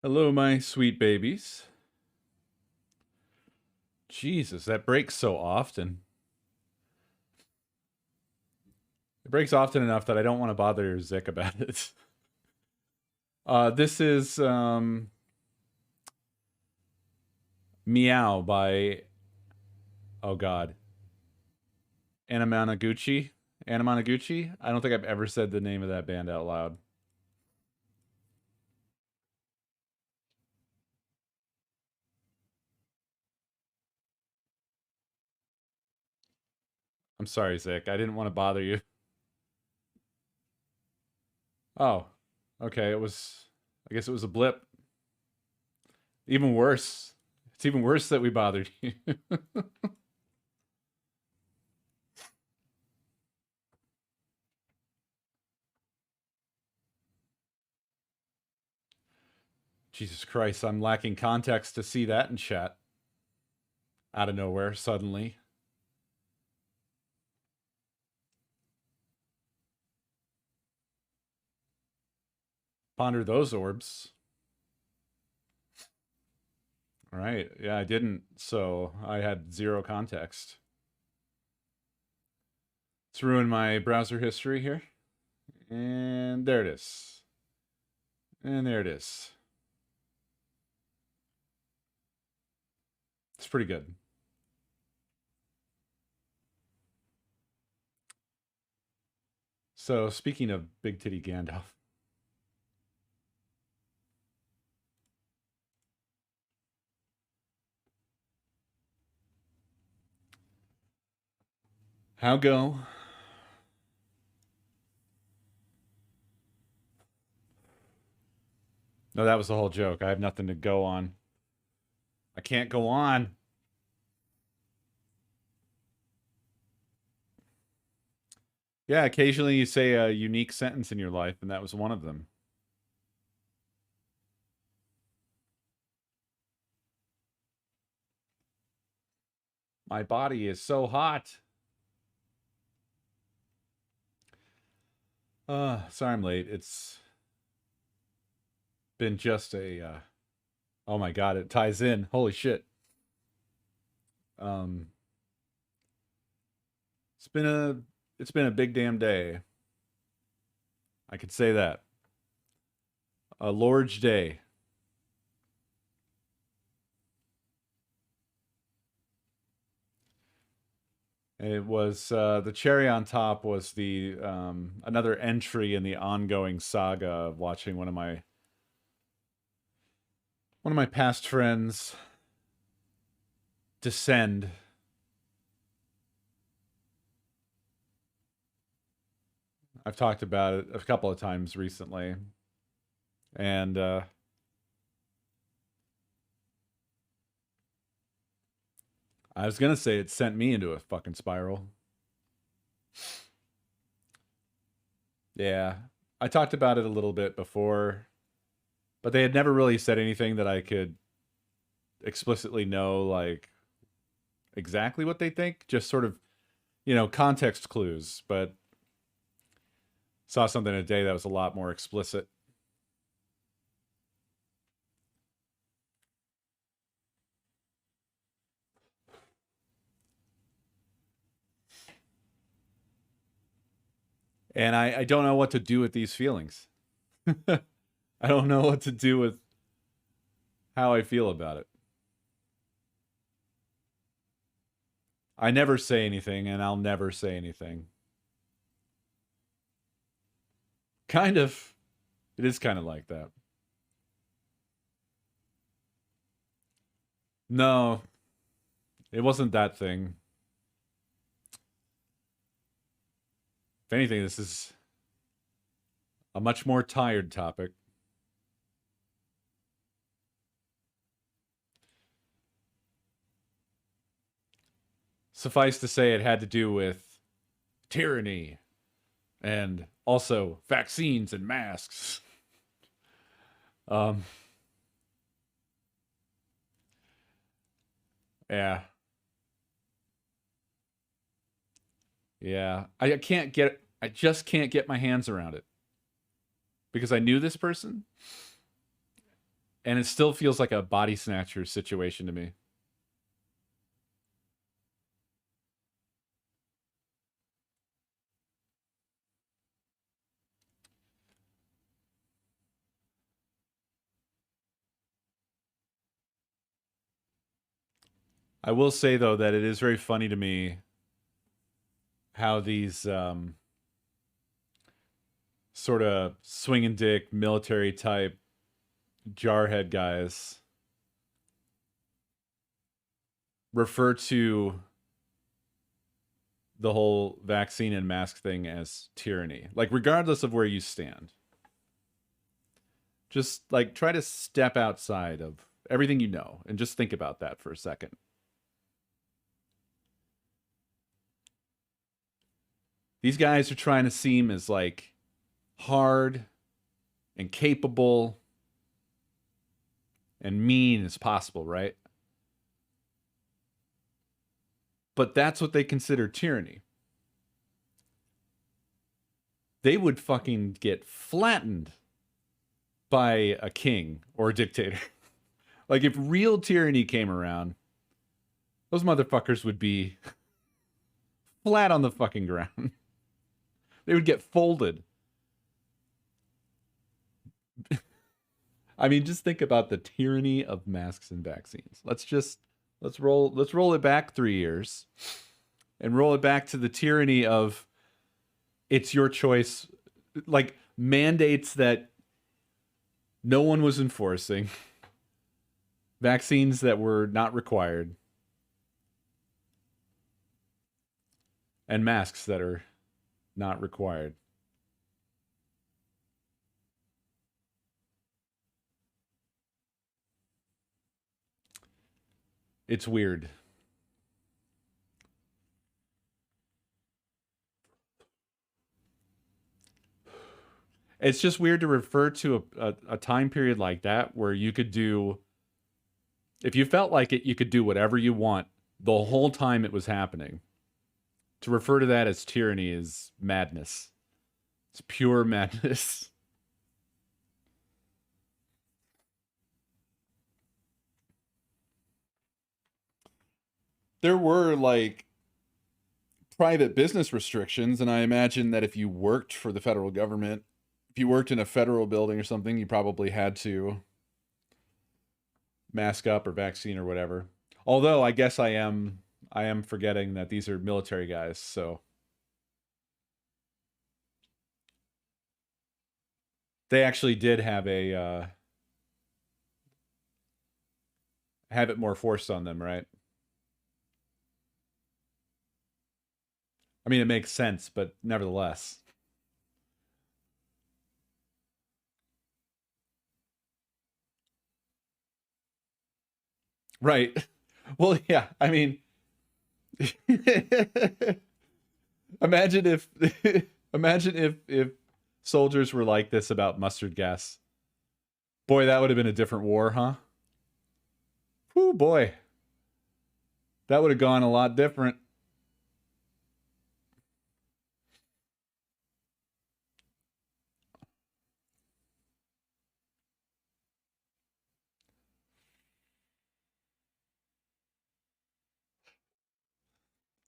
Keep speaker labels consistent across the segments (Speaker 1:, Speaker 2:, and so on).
Speaker 1: Hello, my sweet babies. Jesus, that breaks so often. It breaks often enough that I don't want to bother Zick about it. This is Meow by, oh God, Anamanaguchi. Anamanaguchi? I don't think I've ever said the name of that band out loud. I'm sorry, Zick. I didn't want to bother you. Oh, okay. I guess it was a blip. Even worse. It's even worse that we bothered you. Jesus Christ, I'm lacking context to see that in chat. Out of nowhere, suddenly. Ponder those orbs. All right. Yeah, I didn't. So I had zero context. Let's ruin my browser history here. And there it is. And there it is. It's pretty good. So speaking of Big Titty Gandalf. How go? No, that was the whole joke. I have nothing to go on. I can't go on. Yeah, occasionally you say a unique sentence in your life, and that was one of them. My body is so hot. Sorry I'm late. It's been just a oh my god, it ties in. Holy shit. Um it's been a big damn day. I could say that. A large day. It was the cherry on top was the another entry in the ongoing saga of watching one of my past friends descend. I've talked about it a couple of times recently. And I was gonna say it sent me into a fucking spiral. Yeah. I talked about it a little bit before, but they had never really said anything that I could explicitly know, like, exactly what they think. Just sort of, context clues. But saw something today that was a lot more explicit. And I don't know what to do with these feelings. I don't know what to do with how I feel about it. I never say anything, and I'll never say anything. Kind of. It is kind of like that. No, it wasn't that thing. If anything, this is a much more tired topic. Suffice to say, it had to do with tyranny and also vaccines and masks. Um, yeah. Yeah. I just can't get my hands around it because I knew this person And it still feels like a body snatcher situation to me. I will say though that it is very funny to me how these sort of swinging dick military type jarhead guys refer to the whole vaccine and mask thing as tyranny. Like, regardless of where you stand, just like try to step outside of everything you know and just think about that for a second. These guys are trying to seem as like hard and capable and mean as possible, right? But that's what they consider tyranny. They would fucking get flattened by a king or a dictator. Like, if real tyranny came around, those motherfuckers would be flat on the fucking ground. They would get folded. I mean, just think about the tyranny of masks and vaccines. Let's roll it back 3 years and roll it back to the tyranny of it's your choice, like mandates that no one was enforcing, vaccines that were not required, and masks that are not required. It's weird. It's just weird to refer to a time period like that where you could do, if you felt like it, you could do whatever you want the whole time it was happening. To refer to that as tyranny is madness. It's pure madness. There were like private business restrictions, and I imagine that if you worked for the federal government, if you worked in a federal building or something, you probably had to mask up or vaccine or whatever. Although I guess I am forgetting that these are military guys, so they actually did have it more forced on them, right? I mean, it makes sense, but nevertheless. Right. Well, yeah. I mean, imagine if imagine if soldiers were like this about mustard gas. Boy, that would have been a different war, huh? Whoo, boy. That would have gone a lot different.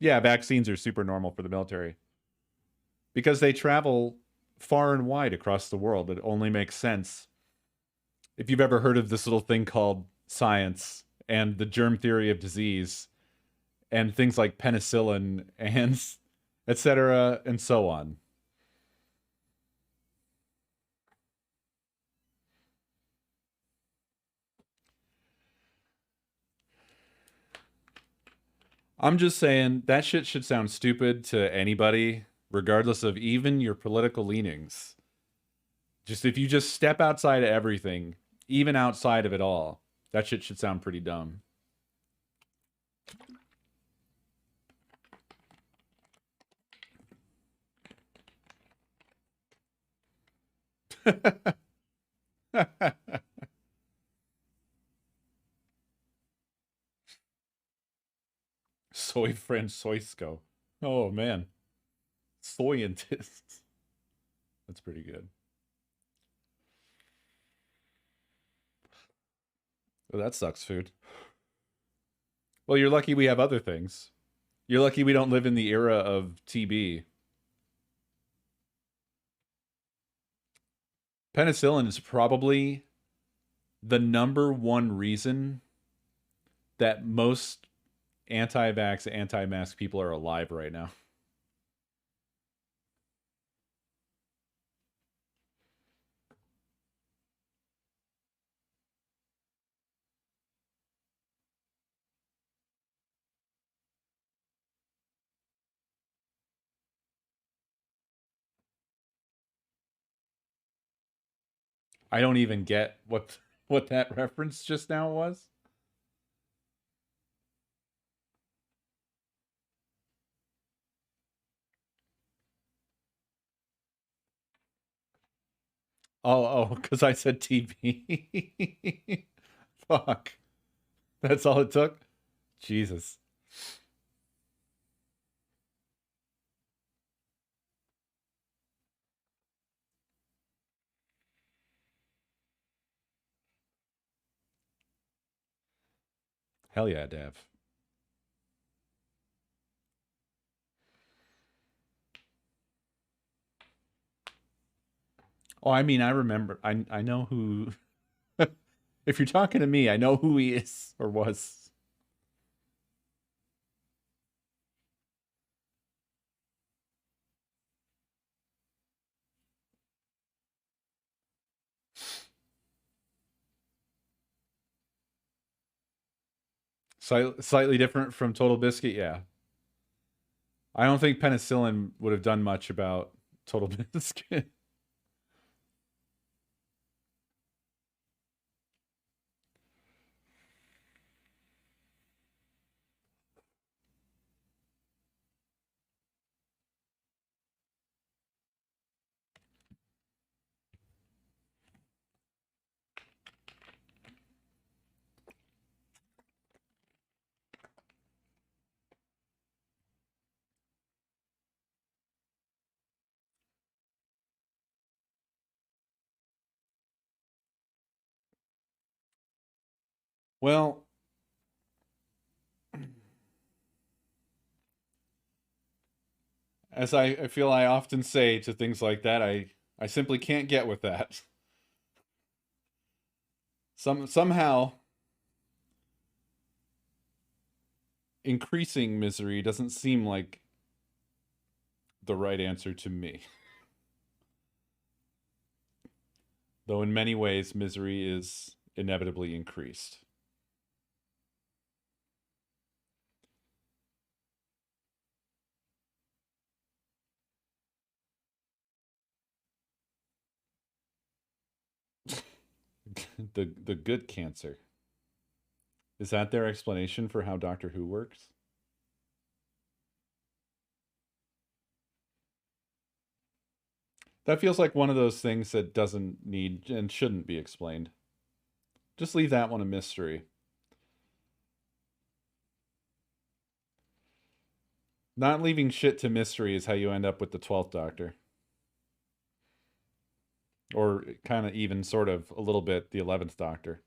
Speaker 1: Yeah, vaccines are super normal for the military because they travel far and wide across the world. It only makes sense. If you've ever heard of this little thing called science and the germ theory of disease and things like penicillin and etc. and so on. I'm just saying that shit should sound stupid to anybody, regardless of even your political leanings. Just if you just step outside of everything, even outside of it all, that shit should sound pretty dumb. Soy Francoisco. Oh man. Scientists. That's pretty good. Well, that sucks, food. Well, you're lucky we have other things. You're lucky we don't live in the era of TB. Penicillin is probably the number one reason that most anti-vax, anti-mask people are alive right now. I don't even get what that reference just now was. Oh, because I said TB. Fuck. That's all it took? Jesus. Hell yeah, Dav. Oh, I mean, I remember. I know who. If you're talking to me, I know who he is or was. Slightly different from Total Biscuit, yeah. I don't think penicillin would have done much about Total Biscuit. Well, as I feel I often say to things like that, I simply can't get with that. Somehow increasing misery doesn't seem like the right answer to me. Though in many ways misery is inevitably increased. The good cancer. Is that their explanation for how Doctor Who works? That feels like one of those things that doesn't need and shouldn't be explained. Just leave that one a mystery. Not leaving shit to mystery is how you end up with the 12th Doctor. Or kind of even sort of a little bit the 11th Doctor.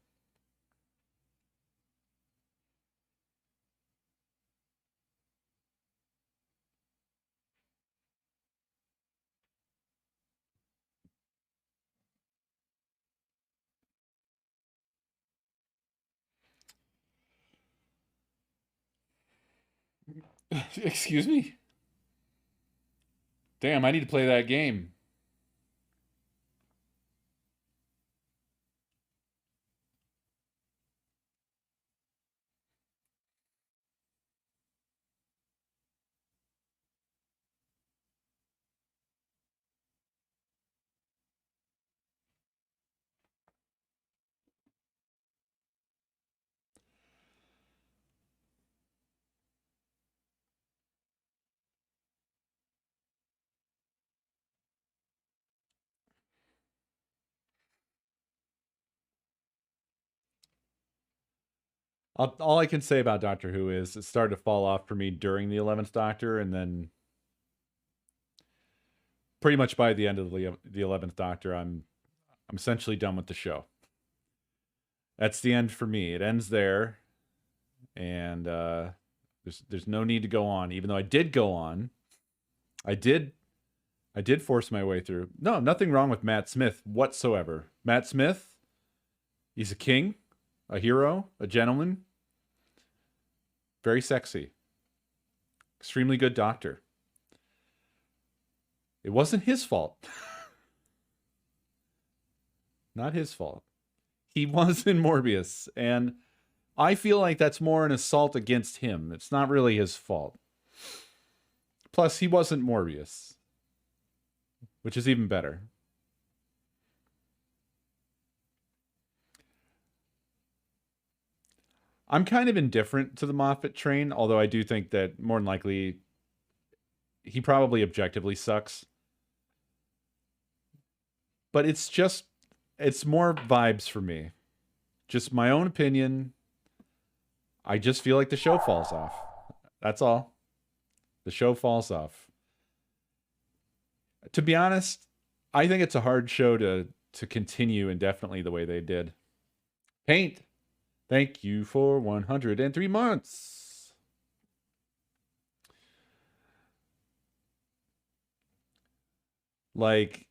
Speaker 1: Excuse me? Damn, I need to play that game. All I can say about Doctor Who is it started to fall off for me during the 11th Doctor, and then pretty much by the end of the 11th Doctor, I'm essentially done with the show. That's the end for me. It ends there, and there's no need to go on. Even though I did go on, I did I did force my way through. No, nothing wrong with Matt Smith whatsoever. Matt Smith, he's a king, a hero, a gentleman, very sexy, extremely good doctor. It wasn't his fault. Not his fault. He was in Morbius, and I feel like that's more an assault against him. It's not really his fault. Plus, he wasn't Morbius, which is even better. I'm kind of indifferent to the Moffat train, although I do think that more than likely he probably objectively sucks. But it's more vibes for me. Just my own opinion. I just feel like the show falls off. That's all. The show falls off. To be honest, I think it's a hard show to continue indefinitely the way they did. Paint. Thank you for 103 months. Like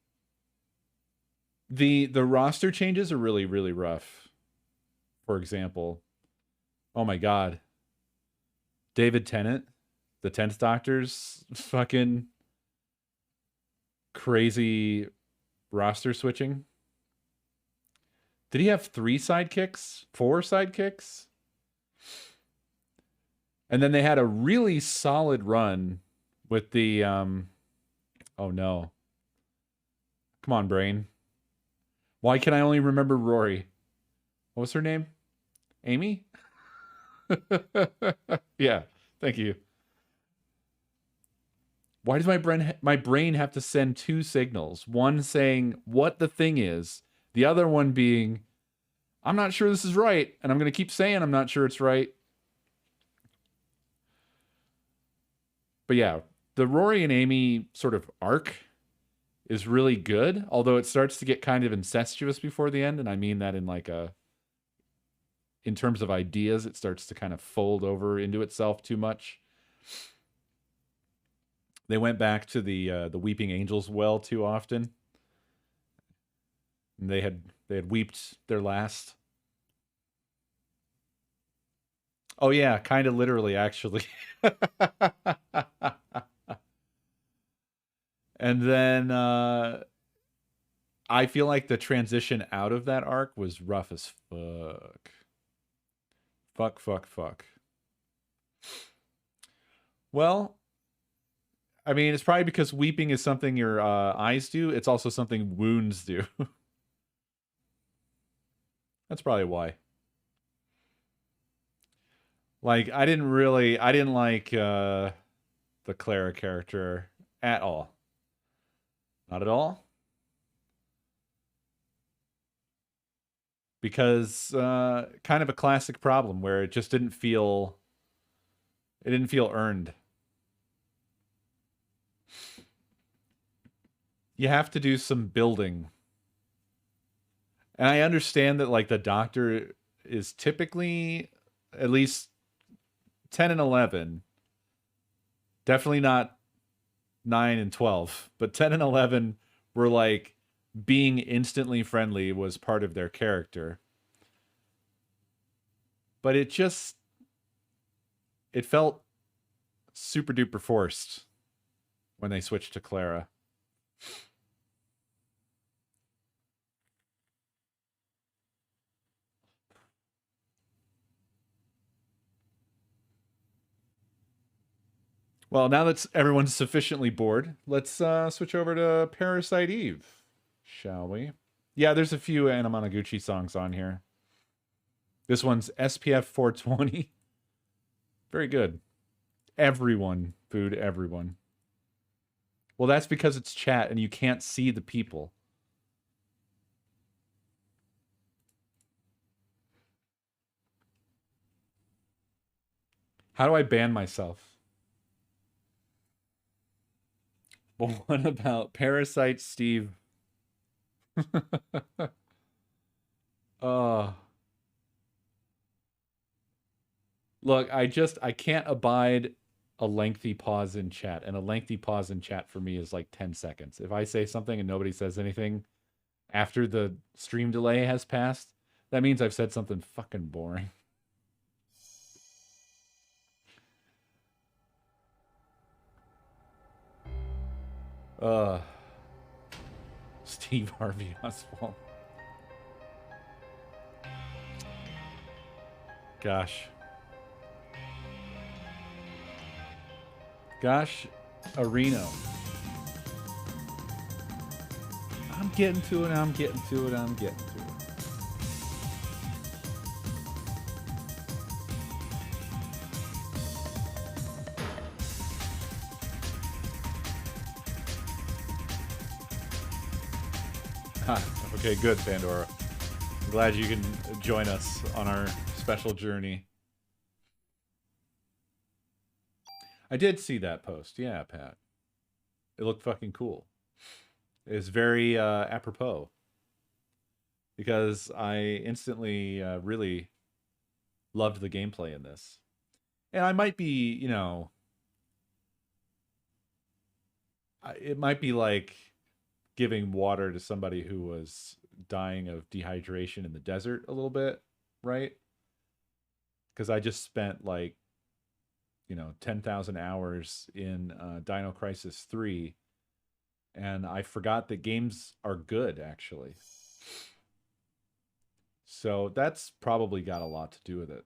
Speaker 1: the roster changes are really really rough. For example, oh my god, David Tennant, the 10th Doctor's fucking crazy roster switching. Did he have 3 sidekicks? 4 sidekicks? And then they had a really solid run with the oh no. Come on, brain. Why can I only remember Rory? What was her name? Amy? Yeah, thank you. Why does my brain have to send 2 signals? One saying what the thing is, the other one being I'm not sure this is right, and I'm going to keep saying I'm not sure it's right. But yeah, the Rory and Amy sort of arc is really good, although it starts to get kind of incestuous before the end, and I mean that in like in terms of ideas, it starts to kind of fold over into itself too much. They went back to the Weeping Angels well too often. And they had weeped their last. Oh yeah, kind of literally actually. And then I feel like the transition out of that arc was rough as fuck. Fuck. Well, I mean, it's probably because weeping is something your eyes do. It's also something wounds do. That's probably why. Like, I didn't like the Clara character at all. Not at all. Because kind of a classic problem where it just didn't feel earned. You have to do some building. And I understand that like the Doctor is typically at least 10 and 11. Definitely not 9 and 12, but 10 and 11 were like being instantly friendly was part of their character. But it felt super duper forced when they switched to Clara. Well, now that everyone's sufficiently bored, let's switch over to Parasite Eve, shall we? Yeah, there's a few Anamanaguchi songs on here. This one's SPF 420. Very good. Everyone food everyone. Well, that's because it's chat and you can't see the people. How do I ban myself? But what about Parasite Steve? Oh. Look, I can't abide a lengthy pause in chat, and a lengthy pause in chat for me is like 10 seconds. If I say something and nobody says anything after the stream delay has passed, that means I've said something fucking boring. Steve Harvey Oswald. Gosh. Gosh, Areno. I'm getting to it, I'm getting to it, I'm getting to it. Okay, good, Pandora. I'm glad you can join us on our special journey. I did see that post. Yeah, Pat. It looked fucking cool. It's very apropos. Because I instantly really loved the gameplay in this. And I might be, you know... It might be like giving water to somebody who was dying of dehydration in the desert a little bit, right? Because I just spent like, you know, 10,000 hours in Dino Crisis 3, and I forgot that games are good, actually. So that's probably got a lot to do with it.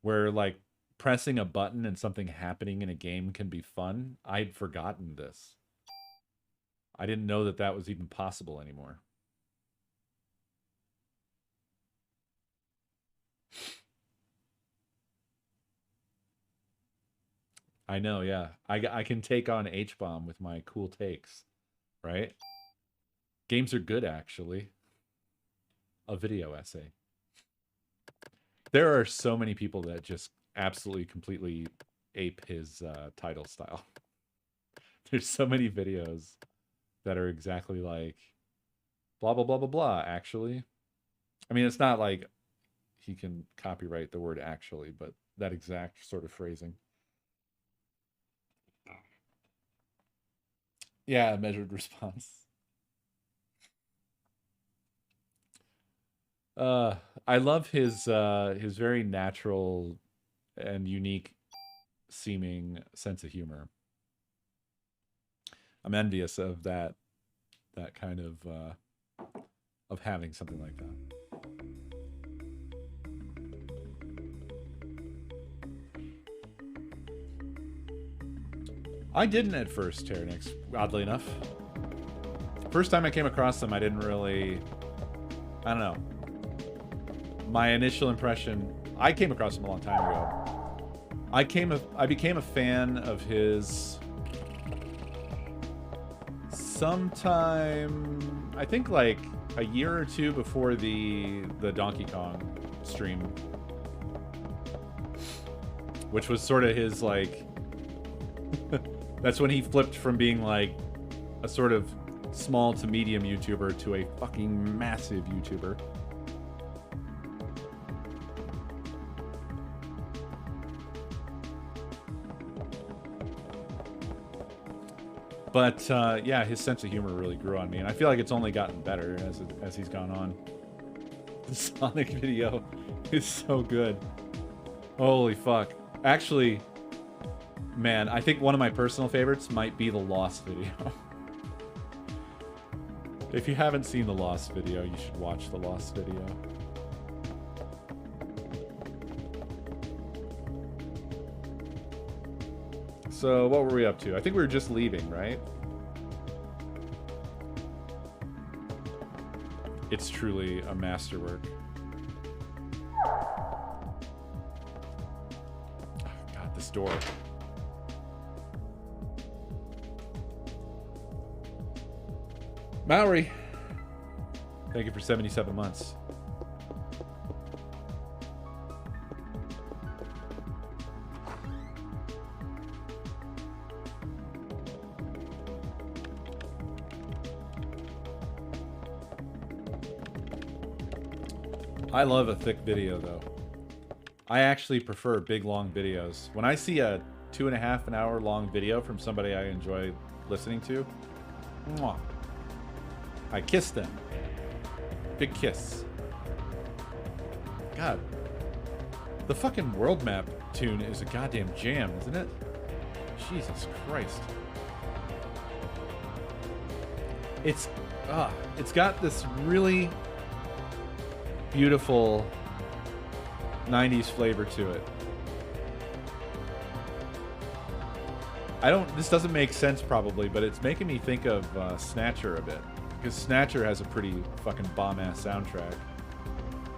Speaker 1: Where, like, pressing a button and something happening in a game can be fun. I'd forgotten this. I didn't know that that was even possible anymore. I know, yeah. I can take on H-Bomb with my cool takes, right? Games are good, actually. A video essay. There are so many people that just absolutely, completely ape his title style. There's so many videos that are exactly like blah, blah, blah, blah, blah, actually. I mean, it's not like he can copyright the word actually, but that exact sort of phrasing. Yeah, measured response. I love his very natural and unique seeming sense of humor. I'm envious of that kind of having something like that. I didn't at first, Tyrannix, oddly enough. First time I came across them, I didn't really... I don't know. My initial impression... I came across him a long time ago. I became a fan of his... sometime... I think like a year or two before the Donkey Kong stream. Which was sort of his, like... That's when he flipped from being like a sort of small to medium YouTuber to a fucking massive YouTuber. But yeah, his sense of humor really grew on me, and I feel like it's only gotten better as he's gone on. The Sonic video is so good. Holy fuck. Actually, man, I think one of my personal favorites might be the Lost video. If you haven't seen the Lost video, you should watch the Lost video. So, what were we up to? I think we were just leaving, right? It's truly a masterwork. Oh, God, this door. Mallory, thank you for 77 months. I love a thick video, though. I actually prefer big, long videos. When I see a 2.5 hour long video from somebody I enjoy listening to, mwah, I kiss them. Big kiss. God. The fucking world map tune is a goddamn jam, isn't it? Jesus Christ. It's got this really beautiful 90s flavor to it. This doesn't make sense probably, but it's making me think of Snatcher a bit. Because Snatcher has a pretty fucking bomb-ass soundtrack.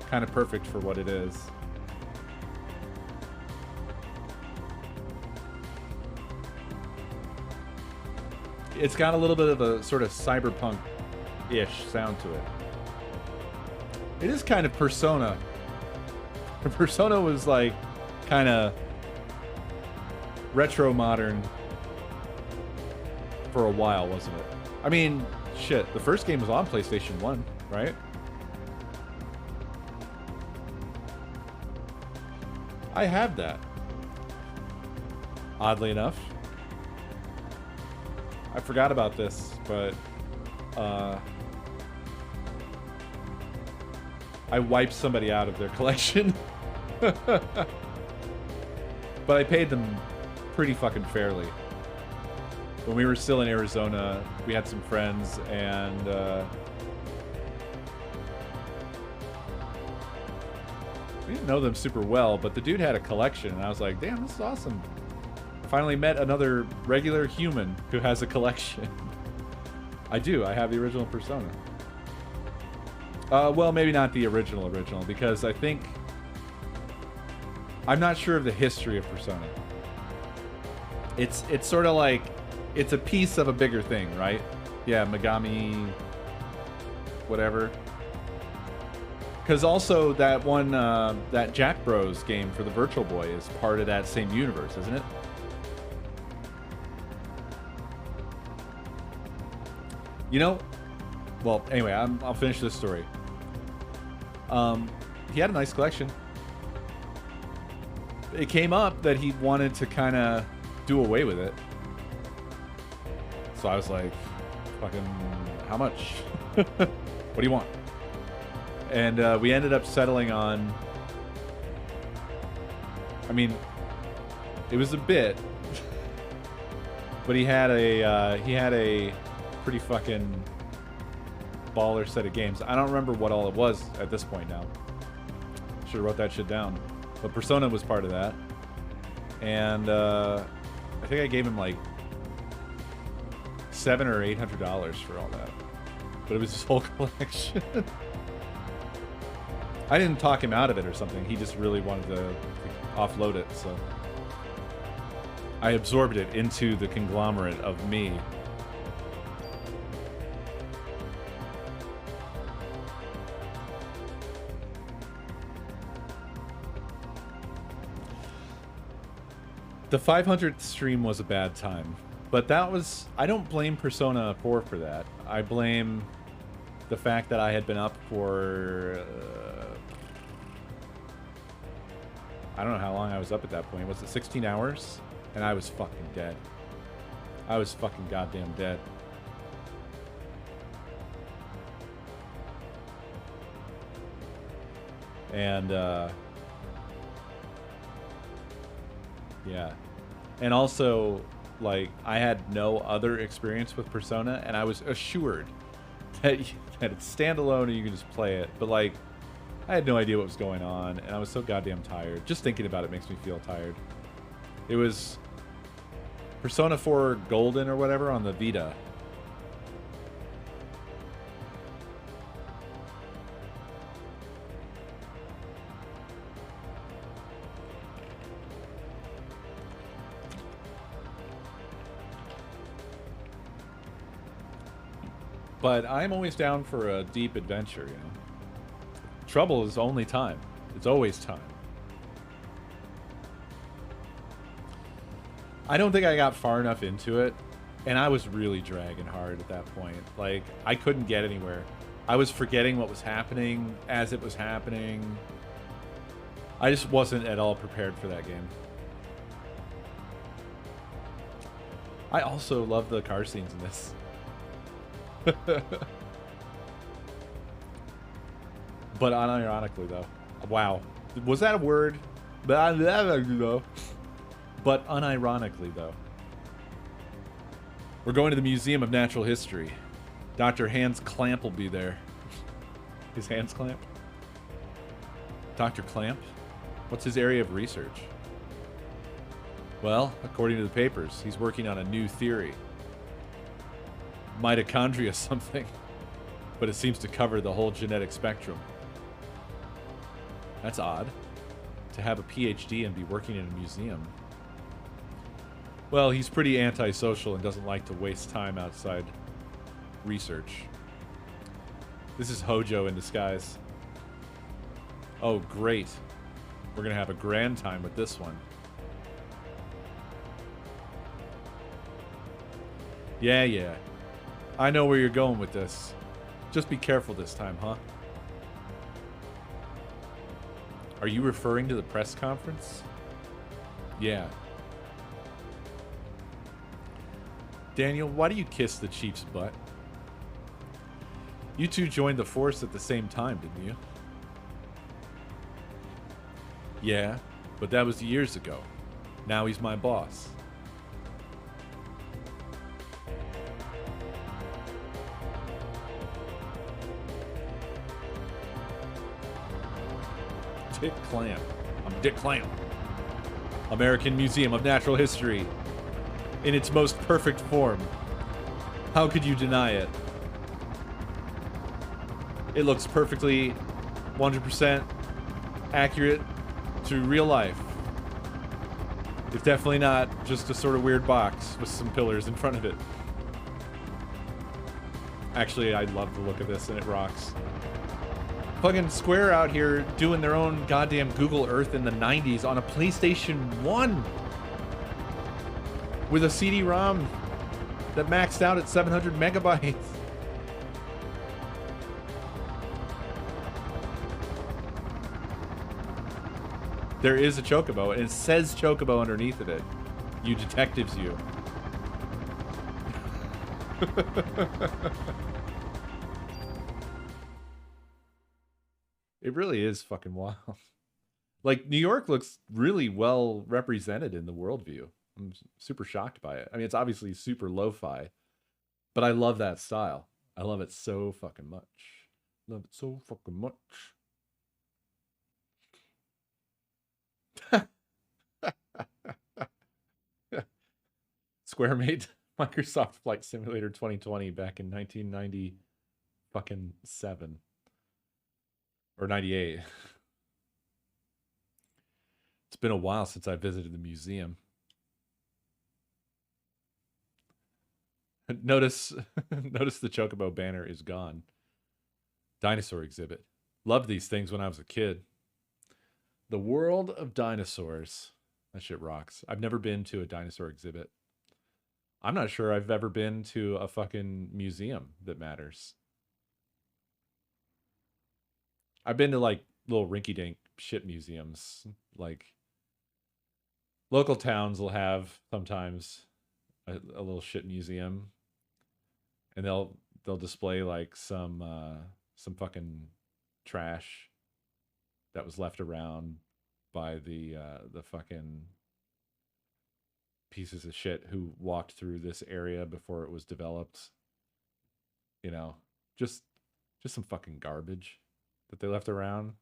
Speaker 1: Kind of perfect for what it is. It's got a little bit of a sort of cyberpunk-ish sound to it. It is kind of Persona. Persona was like kind of retro modern for a while, wasn't it? I mean, shit, the first game was on PlayStation 1, right? I have that. Oddly enough. I forgot about this, but I wiped somebody out of their collection. But I paid them pretty fucking fairly. When we were still in Arizona, we had some friends, and we didn't know them super well, but the dude had a collection, and I was like, damn, this is awesome. I finally met another regular human who has a collection. I do. I have the original Persona. Well, maybe not the original, because I think... I'm not sure of the history of Persona. It's sort of like... It's a piece of a bigger thing, right? Yeah, Megami... whatever. Because also that one, that Jack Bros game for the Virtual Boy is part of that same universe, isn't it? You know... Well, anyway, I'll finish this story. He had a nice collection. It came up that he wanted to kind of do away with it. So I was like, fucking, how much? What do you want? And we ended up settling on... I mean, it was a bit. But he had a pretty fucking baller set of games. I don't remember what all it was at this point now. Should have wrote that shit down. But Persona was part of that. And I think I gave him like $700 or $800 for all that. But it was his whole collection. I didn't talk him out of it or something. He just really wanted to offload it, so I absorbed it into the conglomerate of me. The 500th stream was a bad time, but that was... I don't blame Persona 4 for that. I blame the fact that I had been up for... I don't know how long I was up at that point. Was it 16 hours? And I was fucking dead. I was fucking goddamn dead. And, yeah. And also, like, I had no other experience with Persona, and I was assured that it's standalone and you can just play it. But, like, I had no idea what was going on, and I was so goddamn tired. Just thinking about it makes me feel tired. It was Persona 4 Golden or whatever on the Vita. But I'm always down for a deep adventure, you know. Trouble is only time. It's always time. I don't think I got far enough into it, and I was really dragging hard at that point. Like, I couldn't get anywhere. I was forgetting what was happening as it was happening. I just wasn't at all prepared for that game. I also love the car scenes in this. But unironically, though. Wow. Was that a word? But unironically, though. We're going to the Museum of Natural History. Dr. Hans Clamp will be there. His Hans Clamp? Dr. Clamp? What's his area of research? Well, according to the papers, he's working on a new theory. Mitochondria something. But it seems to cover the whole genetic spectrum. That's odd. To have a PhD and be working in a museum. Well, he's pretty antisocial and doesn't like to waste time outside research. This is Hojo in disguise. Oh, great. We're gonna have a grand time with this one. Yeah. I know where you're going with this. Just be careful this time, huh? Are you referring to the press conference? Yeah. Daniel, why do you kiss the chief's butt? You two joined the force at the same time, didn't you? Yeah, but that was years ago. Now he's my boss. Dick Clamp. I'm Dick Clamp. American Museum of Natural History. In its most perfect form. How could you deny it? It looks perfectly 100% accurate to real life. It's definitely not just a sort of weird box with some pillars in front of it. Actually, I love the look of this and it rocks. Fucking Square out here doing their own goddamn Google Earth in the 90s on a PlayStation 1 with a CD-ROM that maxed out at 700 megabytes. There is a chocobo, and it says chocobo underneath of it. You detectives, you. It really is fucking wild. Like, New York looks really well represented in the worldview. I'm super shocked by it. I mean, it's obviously super lo-fi, but I love that style. I love it so fucking much. Love it so fucking much. Square made Microsoft Flight Simulator 2020 back in 1990 fucking 7 or 98. It's been a while since I visited the museum. Notice the Chocobo banner is gone. Dinosaur exhibit. Loved these things when I was a kid. The world of dinosaurs. That shit rocks. I've never been to a dinosaur exhibit. I'm not sure I've ever been to a fucking museum that matters. I've been to like little rinky-dink shit museums. Like local towns will have sometimes a little shit museum, and they'll display like some fucking trash that was left around by the fucking pieces of shit who walked through this area before it was developed. You know, just some fucking garbage that they left around,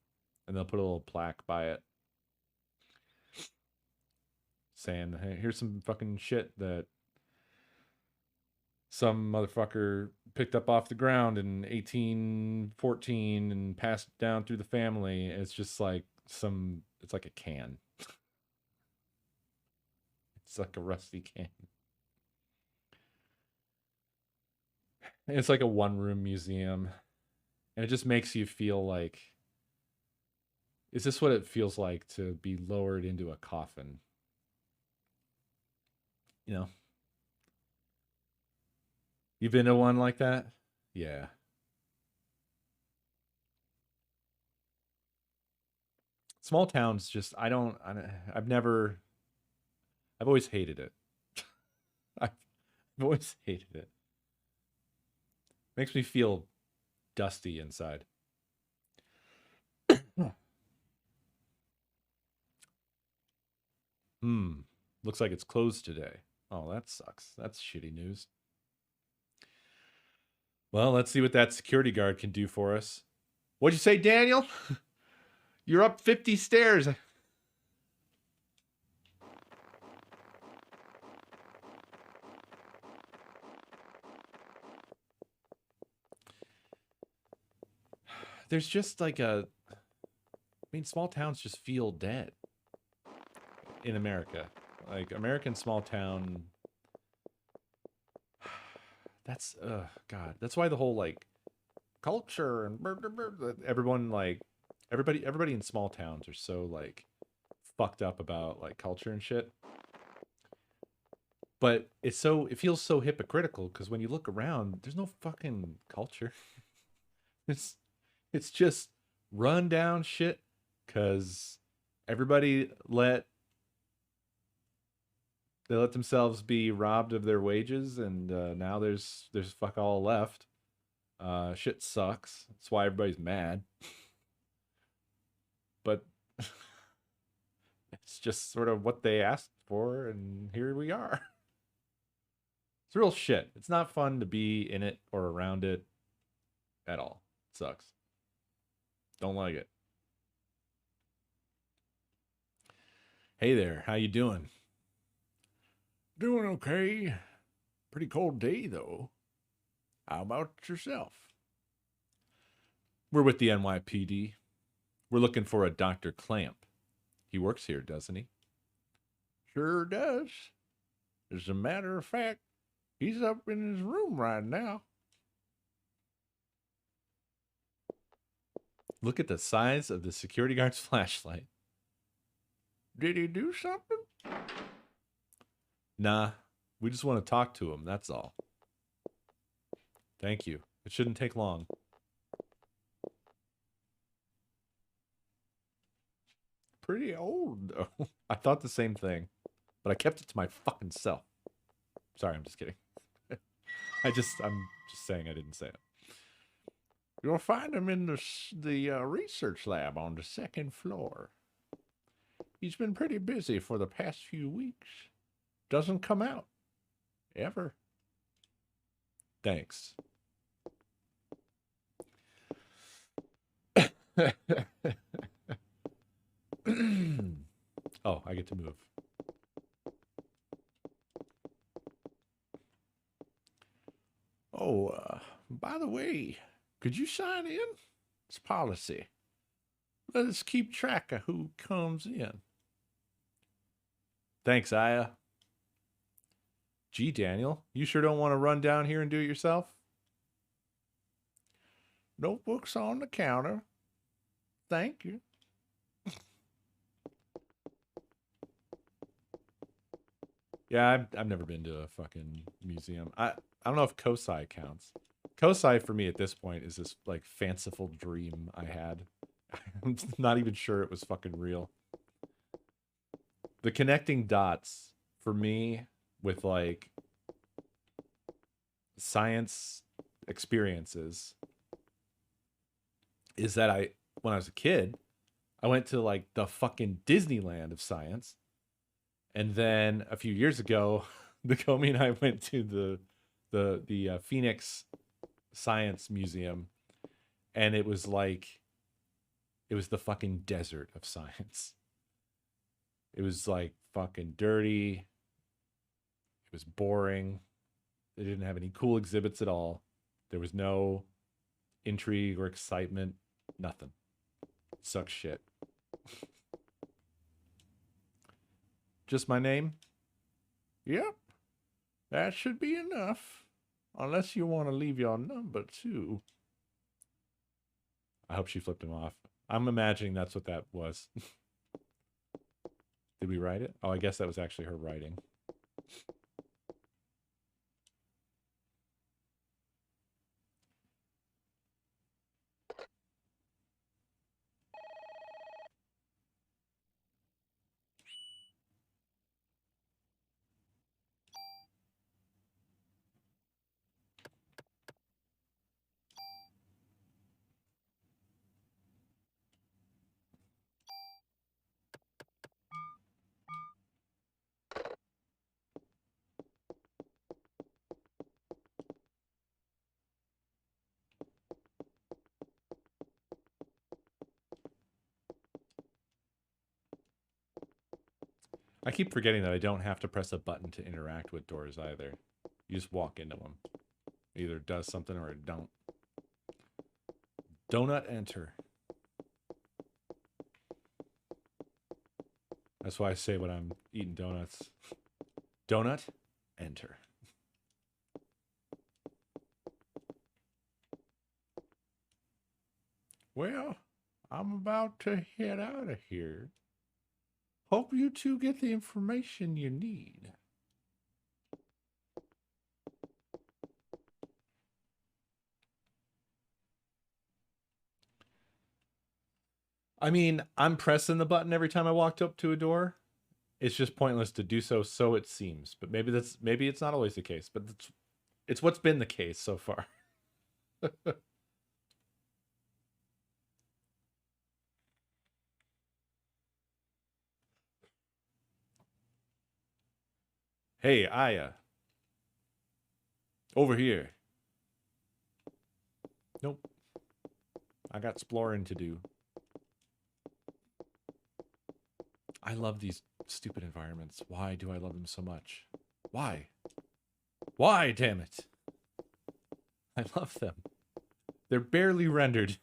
Speaker 1: and they'll put a little plaque by it saying, "Hey, here's some fucking shit that some motherfucker picked up off the ground in 1814 and passed it down through the family." It's just like it's like a can. It's like a rusty can. And it's like a one-room museum. And it just makes you feel like, is this what it feels like to be lowered into a coffin? You know? You've been to one like that? Yeah. It's Small towns just I've never I've always hated it. I've always hated it. Makes me feel dusty inside. Hmm. Looks like it's closed today. Oh, that sucks. That's shitty news. Well, let's see what that security guard can do for us. What'd you say, Daniel? You're up 50 stairs. There's just like small towns just feel dead in America. Like American small town. That's God. That's why the whole like culture and everyone like everybody in small towns are so like fucked up about like culture and shit. But it feels so hypocritical because when you look around, there's no fucking culture. It's it's just run down shit because everybody they let themselves be robbed of their wages, and now there's fuck all left. Shit sucks. That's why everybody's mad. But it's just sort of what they asked for, and here we are. It's real shit. It's not fun to be in it or around it at all. It sucks. Don't like it. Hey there, how you doing? Doing okay. Pretty cold day though. How about yourself? We're with the NYPD. We're looking for a Dr. Clamp. He works here, doesn't he? Sure does. As a matter of fact, he's up in his room right now. Look at the size of the security guard's flashlight. Did he do something? Nah, we just want to talk to him, that's all. Thank you. It shouldn't take long. Pretty old, though. I thought the same thing, but I kept it to my fucking self. Sorry, I'm just kidding. I'm just saying I didn't say it. You'll find him in the research lab on the second floor. He's been pretty busy for the past few weeks. Doesn't come out. Ever. Thanks. Oh, I get to move. Oh, by the way, could you sign in? It's policy. Let us keep track of who comes in. Thanks, Aya. Gee, Daniel, you sure don't want to run down here and do it yourself? Notebooks on the counter. Thank you. Yeah, I've never been to a fucking museum. I don't know if Coestar counts. Coestar for me at this point is this like fanciful dream I had. I'm not even sure it was fucking real. The connecting dots for me with like science experiences is that when I was a kid, I went to like the fucking Disneyland of science. And then a few years ago, the Comey and I went to the Phoenix Science Museum, and it was the fucking desert of science. It was like fucking dirty. It was boring. They didn't have any cool exhibits at all. There was no intrigue or excitement. Nothing. It sucks shit. Just my name? Yep. That should be enough. Unless you want to leave your number too. I hope she flipped him off. I'm imagining that's what that was. Did we write it? Oh, I guess that was actually her writing. I keep forgetting that I don't have to press a button to interact with doors either. You just walk into them. It either does something or it don't. Donut enter. That's why I say when I'm eating donuts. Donut enter. Well, I'm about to head out of here. Hope you two get the information you need. I mean, I'm pressing the button every time I walked up to a door. It's just pointless to do so, so it seems. But maybe it's not always the case, but it's what's been the case so far. Hey, Aya. Over here. Nope. I got exploring to do. I love these stupid environments. Why do I love them so much? Why? Why, damn it? I love them. They're barely rendered.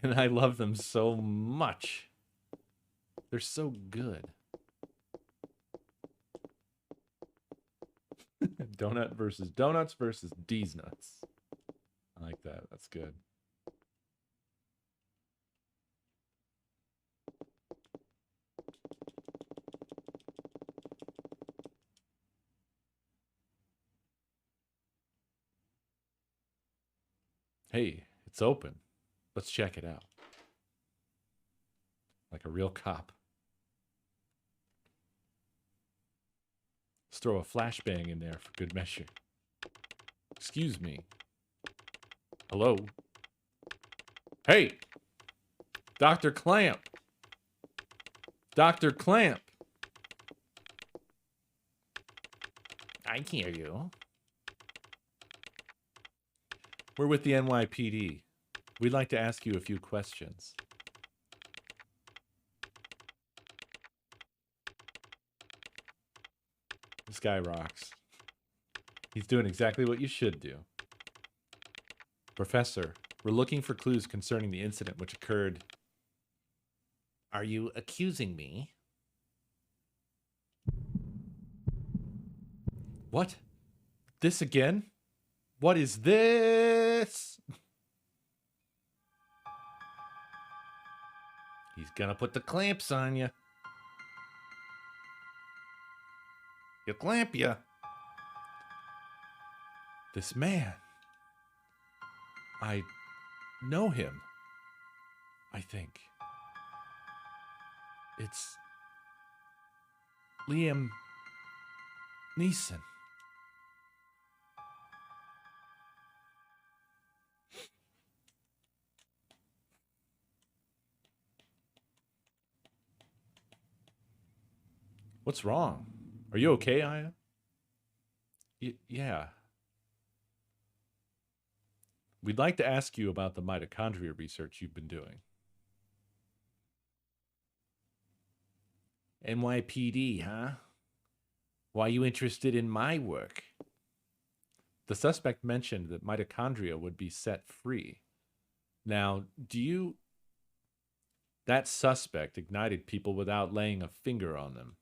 Speaker 1: And I love them so much. They're so good. Donut versus donuts versus D's nuts. I like that. That's good. Hey, it's open. Let's check it out. Like a real cop. Let's throw a flashbang in there for good measure. Excuse me. Hello? Hey! Dr. Clamp! Dr. Clamp! I hear you. We're with the NYPD. We'd like to ask you a few questions. This guy rocks. He's doing exactly what you should do. Professor, we're looking for clues concerning the incident which occurred. Are you accusing me? What? This again? What is this? He's gonna put the clamps on you. He'll clamp you. This man. I know him. I think. It's Liam Neeson. What's wrong? Are you okay, Aya? Yeah. We'd like to ask you about the mitochondria research you've been doing. NYPD, huh? Why are you interested in my work? The suspect mentioned that mitochondria would be set free. Now, that suspect ignited people without laying a finger on them.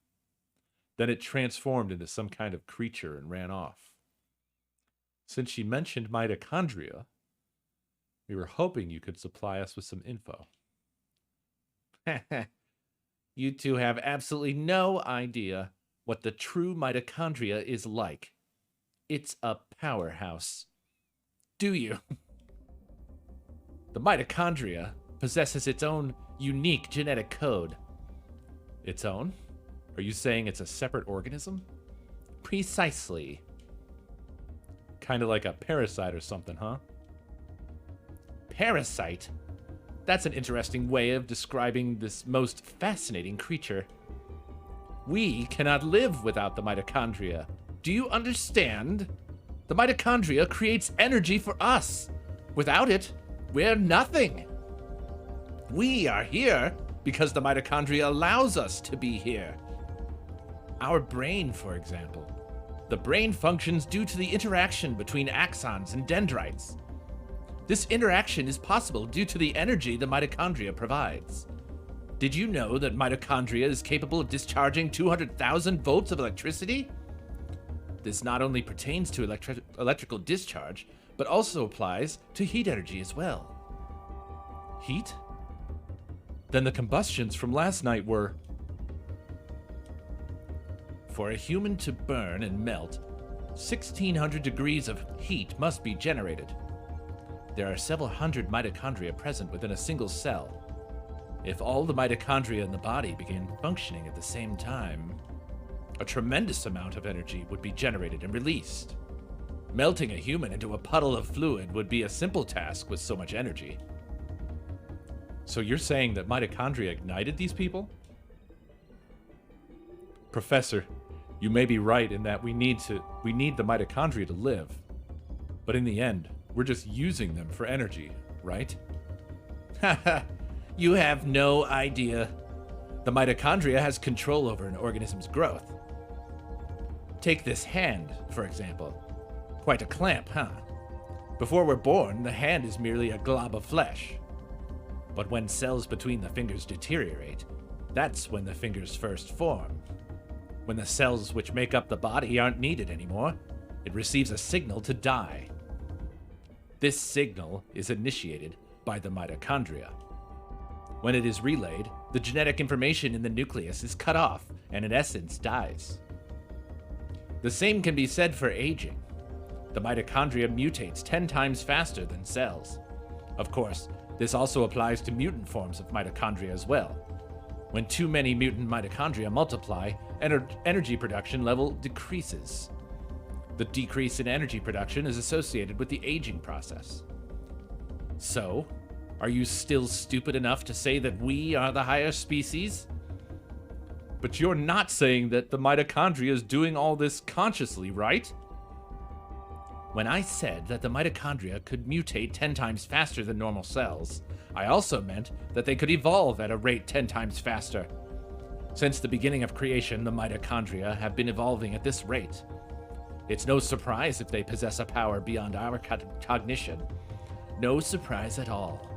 Speaker 1: Then it transformed into some kind of creature and ran off. Since she mentioned mitochondria, we were hoping you could supply us with some info. You two have absolutely no idea what the true mitochondria is like. It's a powerhouse. Do you? The mitochondria possesses its own unique genetic code. Its own? Are you saying it's a separate organism? Precisely. Kind of like a parasite or something, huh? Parasite? That's an interesting way of describing this most fascinating creature. We cannot live without the mitochondria. Do you understand? The mitochondria creates energy for us. Without it, we're nothing. We are here because the mitochondria allows us to be here.
Speaker 2: Our brain, for example. The brain functions due to the interaction between axons and dendrites. This interaction is possible due to the energy the mitochondria provides. Did you know that mitochondria is capable of discharging 200,000 volts of electricity? This not only pertains to electrical discharge, but also applies to heat energy as well.
Speaker 1: Heat? Then the combustions from last night were...
Speaker 2: For a human to burn and melt, 1,600 degrees of heat must be generated. There are several hundred mitochondria present within a single cell. If all the mitochondria in the body began functioning at the same time, a tremendous amount of energy would be generated and released. Melting a human into a puddle of fluid would be a simple task with so much energy.
Speaker 1: So you're saying that mitochondria ignited these people? Professor, you may be right in that we need the mitochondria to live. But in the end, we're just using them for energy, right?
Speaker 2: Haha, you have no idea. The mitochondria has control over an organism's growth. Take this hand, for example. Quite a clamp, huh? Before we're born, the hand is merely a glob of flesh. But when cells between the fingers deteriorate, that's when the fingers first form. When the cells which make up the body aren't needed anymore, it receives a signal to die. This signal is initiated by the mitochondria. When it is relayed, the genetic information in the nucleus is cut off and in essence dies. The same can be said for aging. The mitochondria mutates 10 times faster than cells. Of course, this also applies to mutant forms of mitochondria as well. When too many mutant mitochondria multiply, energy production level decreases. The decrease in energy production is associated with the aging process. So, are you still stupid enough to say that we are the higher species?
Speaker 1: But you're not saying that the mitochondria is doing all this consciously, right?
Speaker 2: When I said that the mitochondria could mutate 10 times faster than normal cells, I also meant that they could evolve at a rate 10 times faster. Since the beginning of creation, the mitochondria have been evolving at this rate. It's no surprise if they possess a power beyond our cognition. No surprise at all.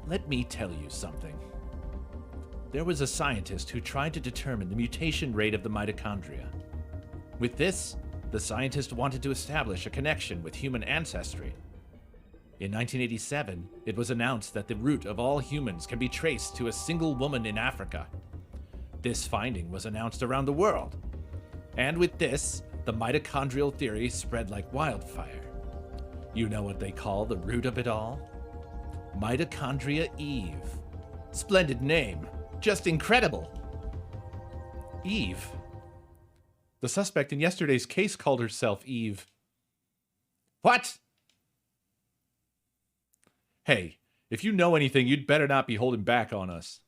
Speaker 2: Let me tell you something. There was a scientist who tried to determine the mutation rate of the mitochondria. With this, the scientist wanted to establish a connection with human ancestry. In 1987, it was announced that the root of all humans can be traced to a single woman in Africa. This finding was announced around the world. And with this, the mitochondrial theory spread like wildfire. You know what they call the root of it all? Mitochondria Eve. Splendid name. Just incredible.
Speaker 1: Eve? The suspect in yesterday's case called herself Eve.
Speaker 2: What?
Speaker 1: Hey, if you know anything, you'd better not be holding back on us.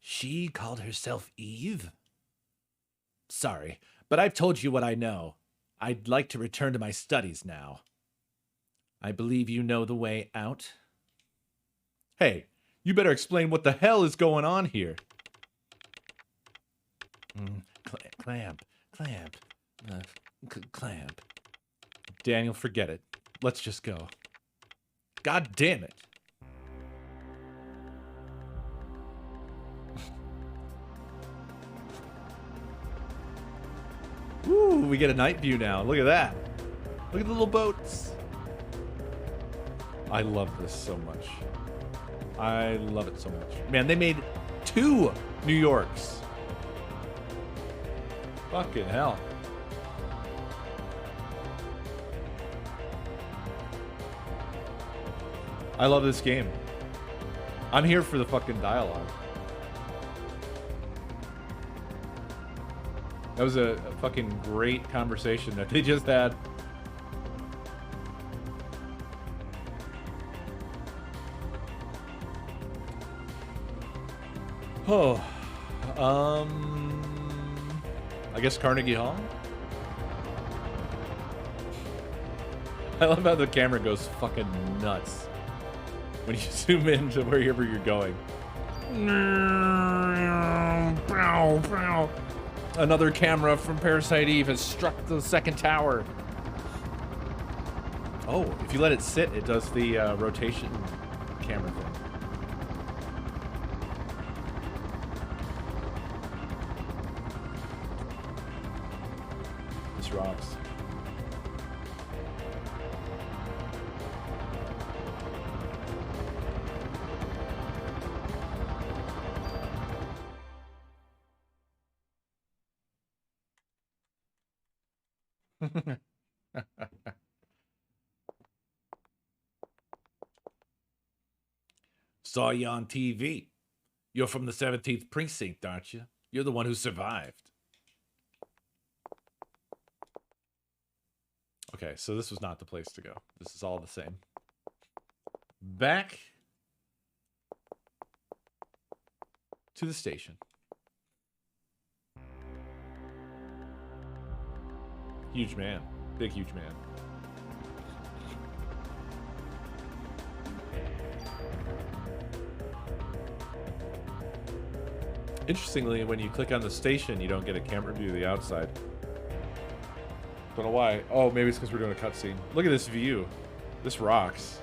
Speaker 2: She called herself Eve? Sorry, but I've told you what I know. I'd like to return to my studies now. I believe you know the way out?
Speaker 1: Hey, you better explain what the hell is going on here.
Speaker 2: Clamp.
Speaker 1: Daniel, forget it. Let's just go. God damn it. Ooh, we get a night view now. Look at that. Look at the little boats. I love this so much. I love it so much. Man, they made 2 New Yorks. Fucking hell. I love this game. I'm here for the fucking dialogue. That was a fucking great conversation that they just had. Oh, I guess Carnegie Hall. I love how the camera goes fucking nuts when you zoom into wherever you're going.
Speaker 2: Another camera from Parasite Eve has struck the second tower.
Speaker 1: Oh, if you let it sit, it does the rotation camera thing. This rocks.
Speaker 2: Saw you on TV. You're from the 17th precinct, aren't you? You're the one who survived.
Speaker 1: Okay, so this was not the place to go. This is all the same. Back to the station. Huge man. Big, huge man. Interestingly, when you click on the station, you don't get a camera view of the outside. Don't know why. Oh, maybe it's because we're doing a cutscene. Look at this view. This rocks.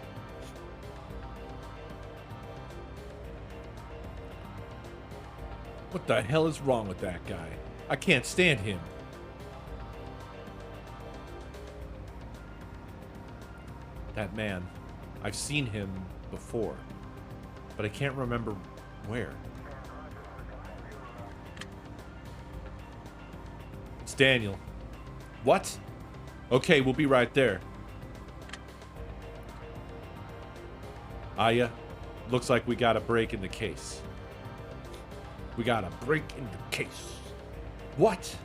Speaker 2: What the hell is wrong with that guy? I can't stand him.
Speaker 1: That man. I've seen him before, but I can't remember where. It's Daniel.
Speaker 2: What?
Speaker 1: Okay, we'll be right there. Aya, looks like we got a break in the case.
Speaker 2: We got a break in the case. What?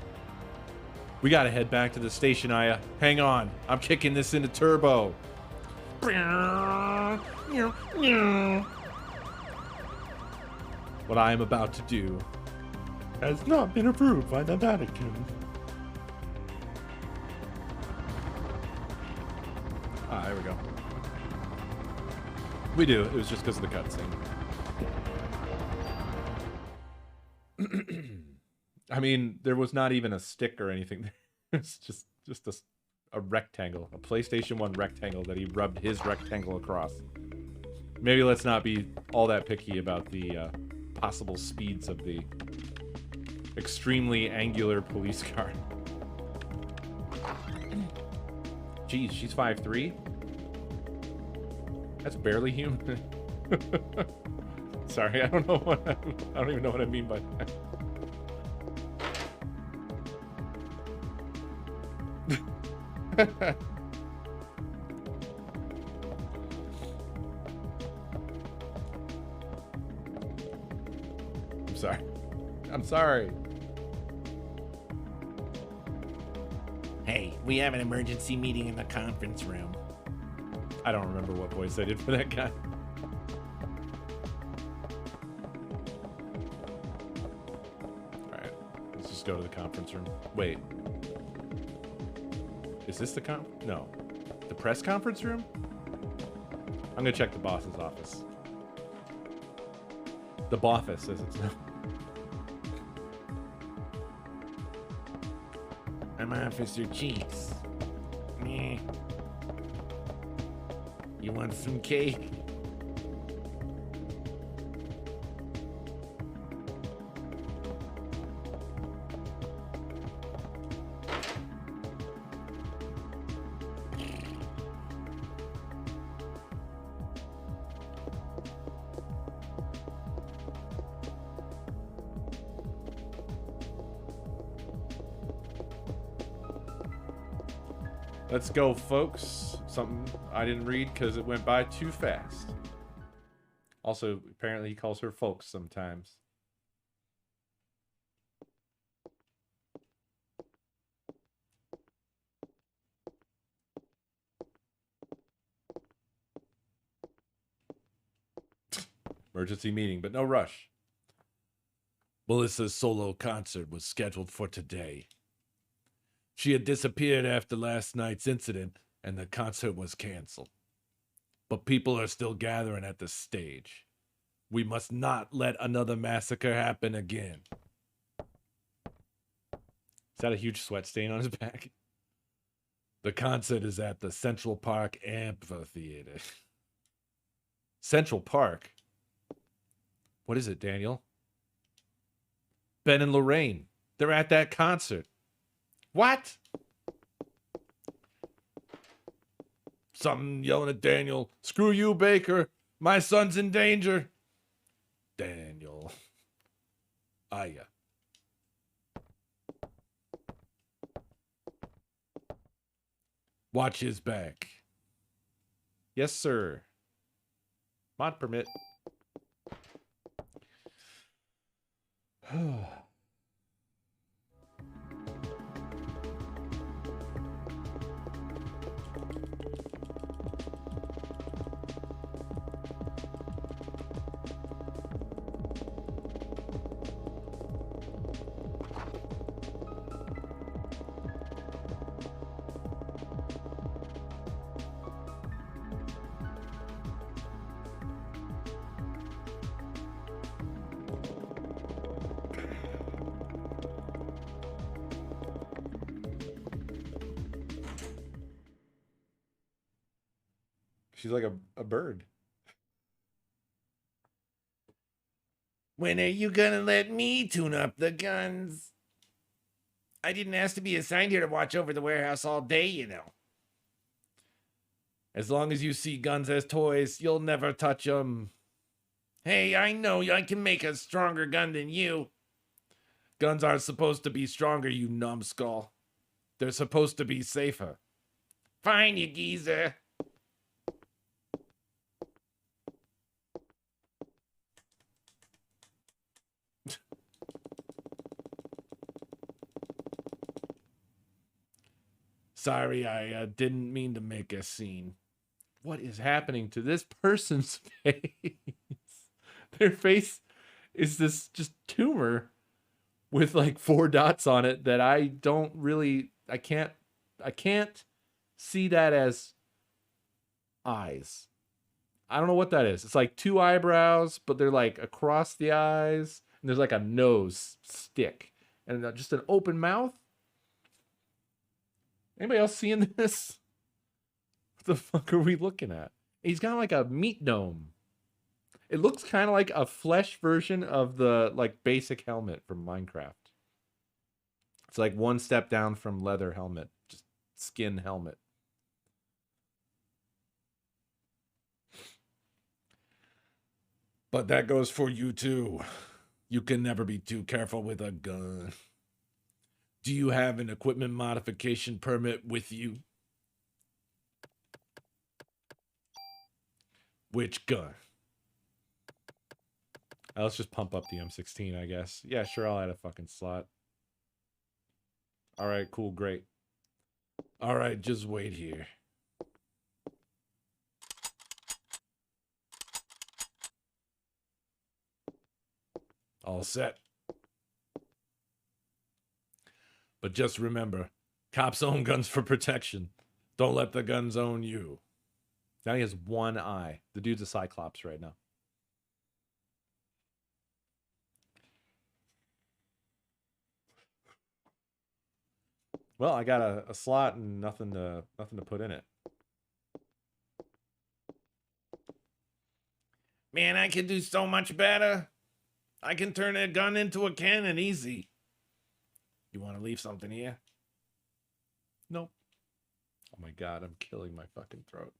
Speaker 1: We gotta head back to the station, Aya. Hang on, I'm kicking this into turbo. What I am about to do has not been approved by the Vatican. Ah, there we go. We do. It was just because of the cutscene. I mean, there was not even a stick or anything. It's just a rectangle, a PlayStation 1 rectangle that he rubbed his rectangle across. Maybe let's not be all that picky about the possible speeds of the extremely angular police car. Jeez, she's 5'3". That's barely human. Sorry, I don't even know what I mean by that. I'm sorry. I'm sorry.
Speaker 2: Hey, we have an emergency meeting in the conference room.
Speaker 1: I don't remember what voice I did for that guy. Alright, let's just go to the conference room. Wait. Is this the No. The press conference room? I'm gonna check the boss's office. The boffice, as it's known.
Speaker 2: I'm Officer Cheeks. Meh. You want some cake?
Speaker 1: Let's go, folks. Something I didn't read because it went by too fast. Also, apparently he calls her folks sometimes. Emergency meeting, but no rush.
Speaker 2: Melissa's solo concert was scheduled for today. She had disappeared after last night's incident, and the concert was canceled. But people are still gathering at the stage. We must not let another massacre happen again.
Speaker 1: Is that a huge sweat stain on his back?
Speaker 2: The concert is at the Central Park Amphitheater. Central Park? What is it, Daniel? Ben and Lorraine. They're at that concert. What? Something yelling at Daniel. Screw you, Baker. My son's in danger. Daniel. Aya. Watch his back.
Speaker 1: Yes, sir. Mod permit. She's like a bird.
Speaker 2: When are you gonna let me tune up the guns? I didn't ask to be assigned here to watch over the warehouse all day, you know. As long as you see guns as toys, you'll never touch them. Hey, I know I can make a stronger gun than you. Guns aren't supposed to be stronger, you numbskull. They're supposed to be safer. Fine, you geezer. Sorry, I didn't mean to make a scene.
Speaker 1: What is happening to this person's face? Their face is this just tumor with like 4 dots on it that I can't see that as eyes. I don't know what that is. It's like 2 eyebrows, but they're like across the eyes, and there's like a nose stick and just an open mouth. Anybody else seeing this? What the fuck are we looking at? He's got like a meat dome. It looks kind of like a flesh version of the like basic helmet from Minecraft. It's like one step down from leather helmet, just skin helmet.
Speaker 2: But that goes for you too. You can never be too careful with a gun. Do you have an equipment modification permit with you? Which gun?
Speaker 1: Let's just pump up the M16, I guess. Yeah, sure, I'll add a fucking slot. All right, cool, great.
Speaker 2: All right, just wait here. All set. But just remember, cops own guns for protection. Don't let the guns own you.
Speaker 1: Now he has 1 eye. The dude's a Cyclops right now. Well, I got a slot and nothing to put in it.
Speaker 2: Man, I can do so much better. I can turn a gun into a cannon easy. You want to leave something here?
Speaker 1: Nope. Oh my god, I'm killing my fucking throat.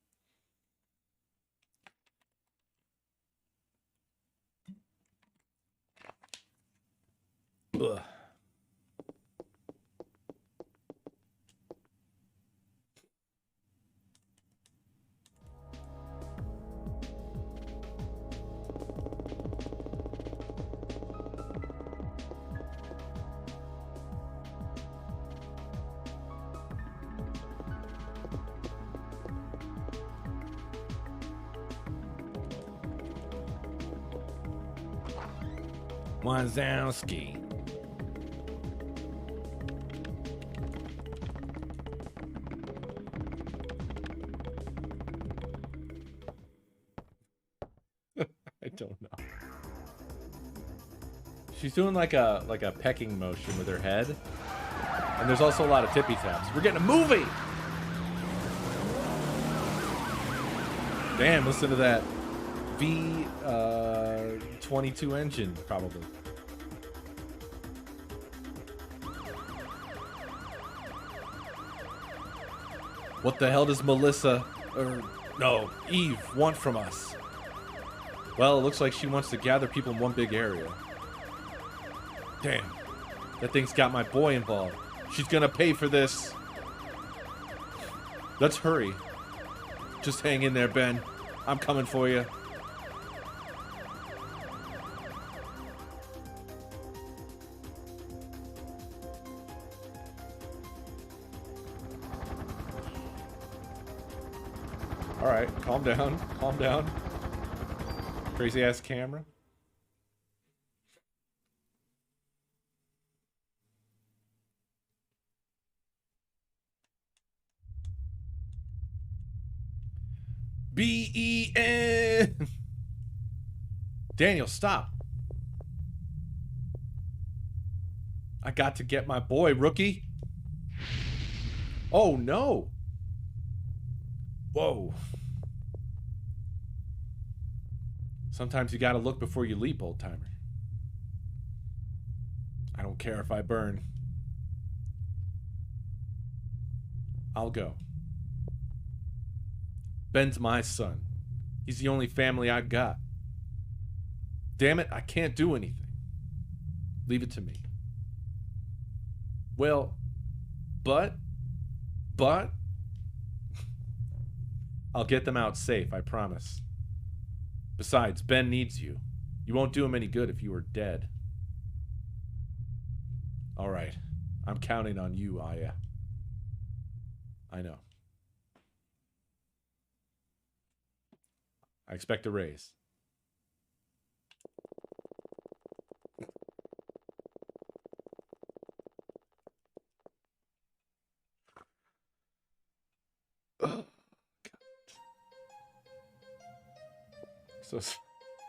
Speaker 2: Ugh. Wazowski.
Speaker 1: I don't know. She's doing like a pecking motion with her head. And there's also a lot of tippy taps. We're getting a movie! Damn, listen to that V22 engine, probably. What the hell does Melissa, or no, Eve, want from us? Well, it looks like she wants to gather people in one big area. Damn, that thing's got my boy involved. She's gonna pay for this. Let's hurry. Just hang in there, Ben. I'm coming for you. All right, calm down. Calm down. Crazy ass camera. Ben. Daniel, stop. I got to get my boy, rookie. Oh, no. Whoa. Sometimes you gotta look before you leap, old timer. I don't care if I burn. I'll go. Ben's my son. He's the only family I got. Damn it, I can't do anything. Leave it to me. Well, but... I'll get them out safe, I promise. Besides, Ben needs you. You won't do him any good if you were dead. All right. I'm counting on you, Aya. I know. I expect a raise. Oh, God.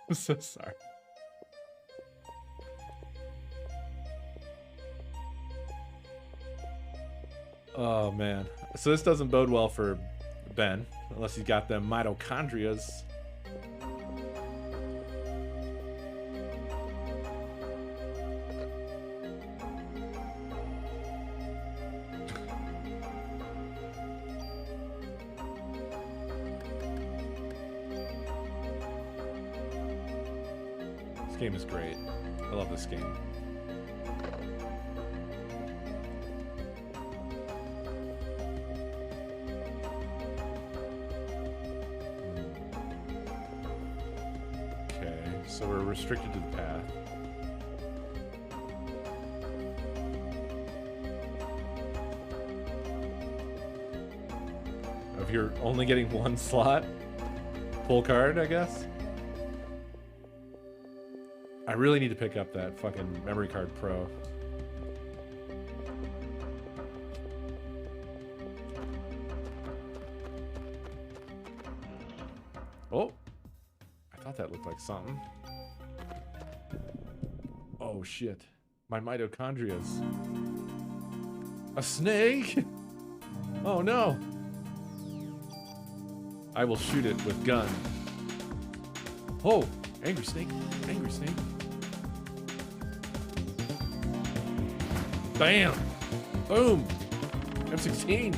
Speaker 1: I'm so sorry. Oh, man. So this doesn't bode well for Ben, unless he's got them mitochondrias. This game is great. I love this game. So we're restricted to the path. If you're only getting one slot, full card, I guess. I really need to pick up that fucking memory card pro. Oh, I thought that looked like something. Oh shit. My mitochondria's. A snake? Oh no. I will shoot it with gun. Oh, angry snake. Angry snake. Bam. Boom. M16.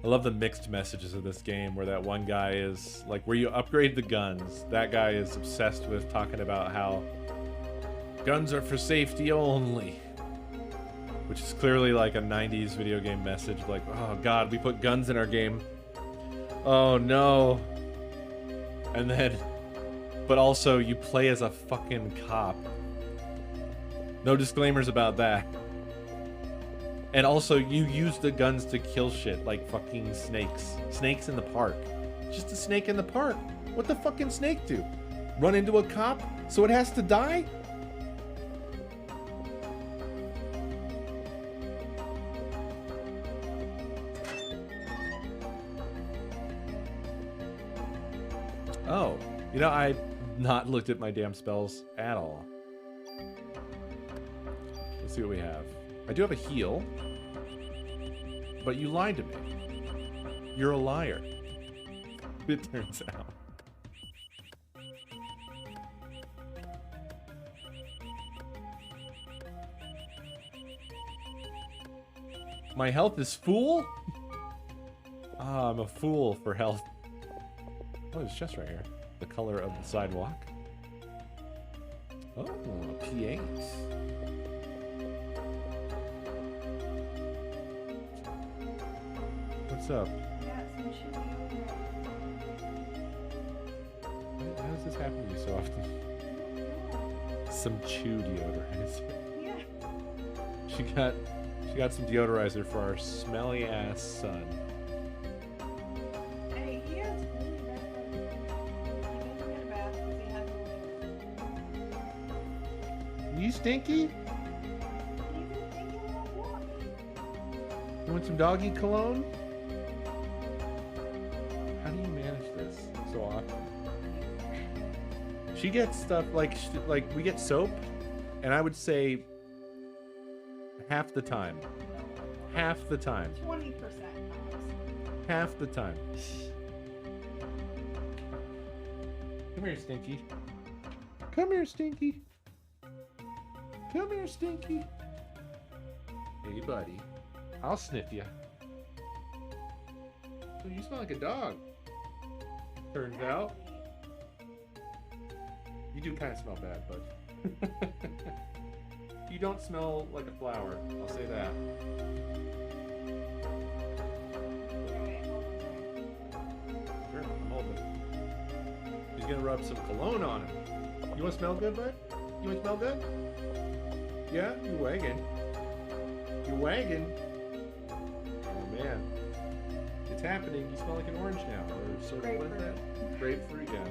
Speaker 1: I love the mixed messages of this game where that one guy is like, where you upgrade the guns, that guy is obsessed with talking about how guns are for safety only, which is clearly like a 90s video game message, like, oh god, we put guns in our game, oh no. And then, but also you play as a fucking cop. No disclaimers about that. And also, you use the guns to kill shit, like fucking snakes. Snakes in the park. Just a snake in the park. What the fucking snake do? Run into a cop so it has to die? Oh, you know, I've not looked at my damn spells at all. Let's see what we have. I do have a heal, but you lied to me. You're a liar. It turns out. My health is full? Ah, I'm a fool for health. Oh, there's chest right here. The color of the sidewalk. Oh, P8. What's up? How does this happen to you so often? Some chew deodorizer.
Speaker 3: Yeah.
Speaker 1: She got some deodorizer for our smelly ass son.
Speaker 3: Hey, he has really bad breath. He doesn't get a bath because he has no.
Speaker 1: You stinky?
Speaker 3: He's been thinking about walking.
Speaker 1: You want some doggy cologne? How do you manage this so often? She gets stuff like we get soap, and I would say half the time. Half the time.
Speaker 3: 20%
Speaker 1: Half the time. Come here, Stinky. Come here, Stinky. Come here, Stinky. Hey, buddy. I'll sniff you. Oh, you smell like a dog. Turns out. You do kind of smell bad, bud. You don't smell like a flower. I'll say that. Sure, I'm holding. He's gonna rub some cologne on him. You wanna smell good, bud? You wanna smell good? Yeah? You're wagging. You're wagging. Oh man. It's happening. You smell like an orange now. Or sort of what is that? Grapefruit, yeah.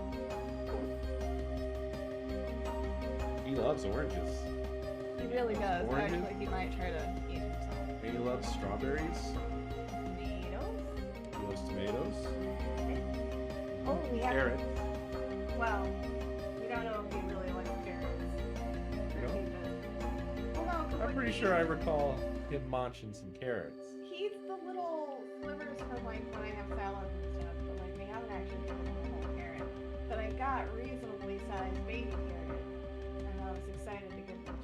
Speaker 1: He loves oranges.
Speaker 3: He really does.
Speaker 1: Oranges?
Speaker 3: Actually, he might try to eat himself.
Speaker 1: And he loves strawberries.
Speaker 3: Tomatoes?
Speaker 1: He loves tomatoes.
Speaker 3: Oh, we have.
Speaker 1: Carrots.
Speaker 3: Well, we don't know if he really likes carrots.
Speaker 1: No?
Speaker 3: Or if he does. Well, no, 'cause
Speaker 1: I'm
Speaker 3: like,
Speaker 1: pretty sure I recall him munching some carrots.
Speaker 3: he eats the little slivers from like when I have salads and stuff, but like we haven't actually given him a whole carrot. But I got reasonably sized baby carrot, and I was excited to get them.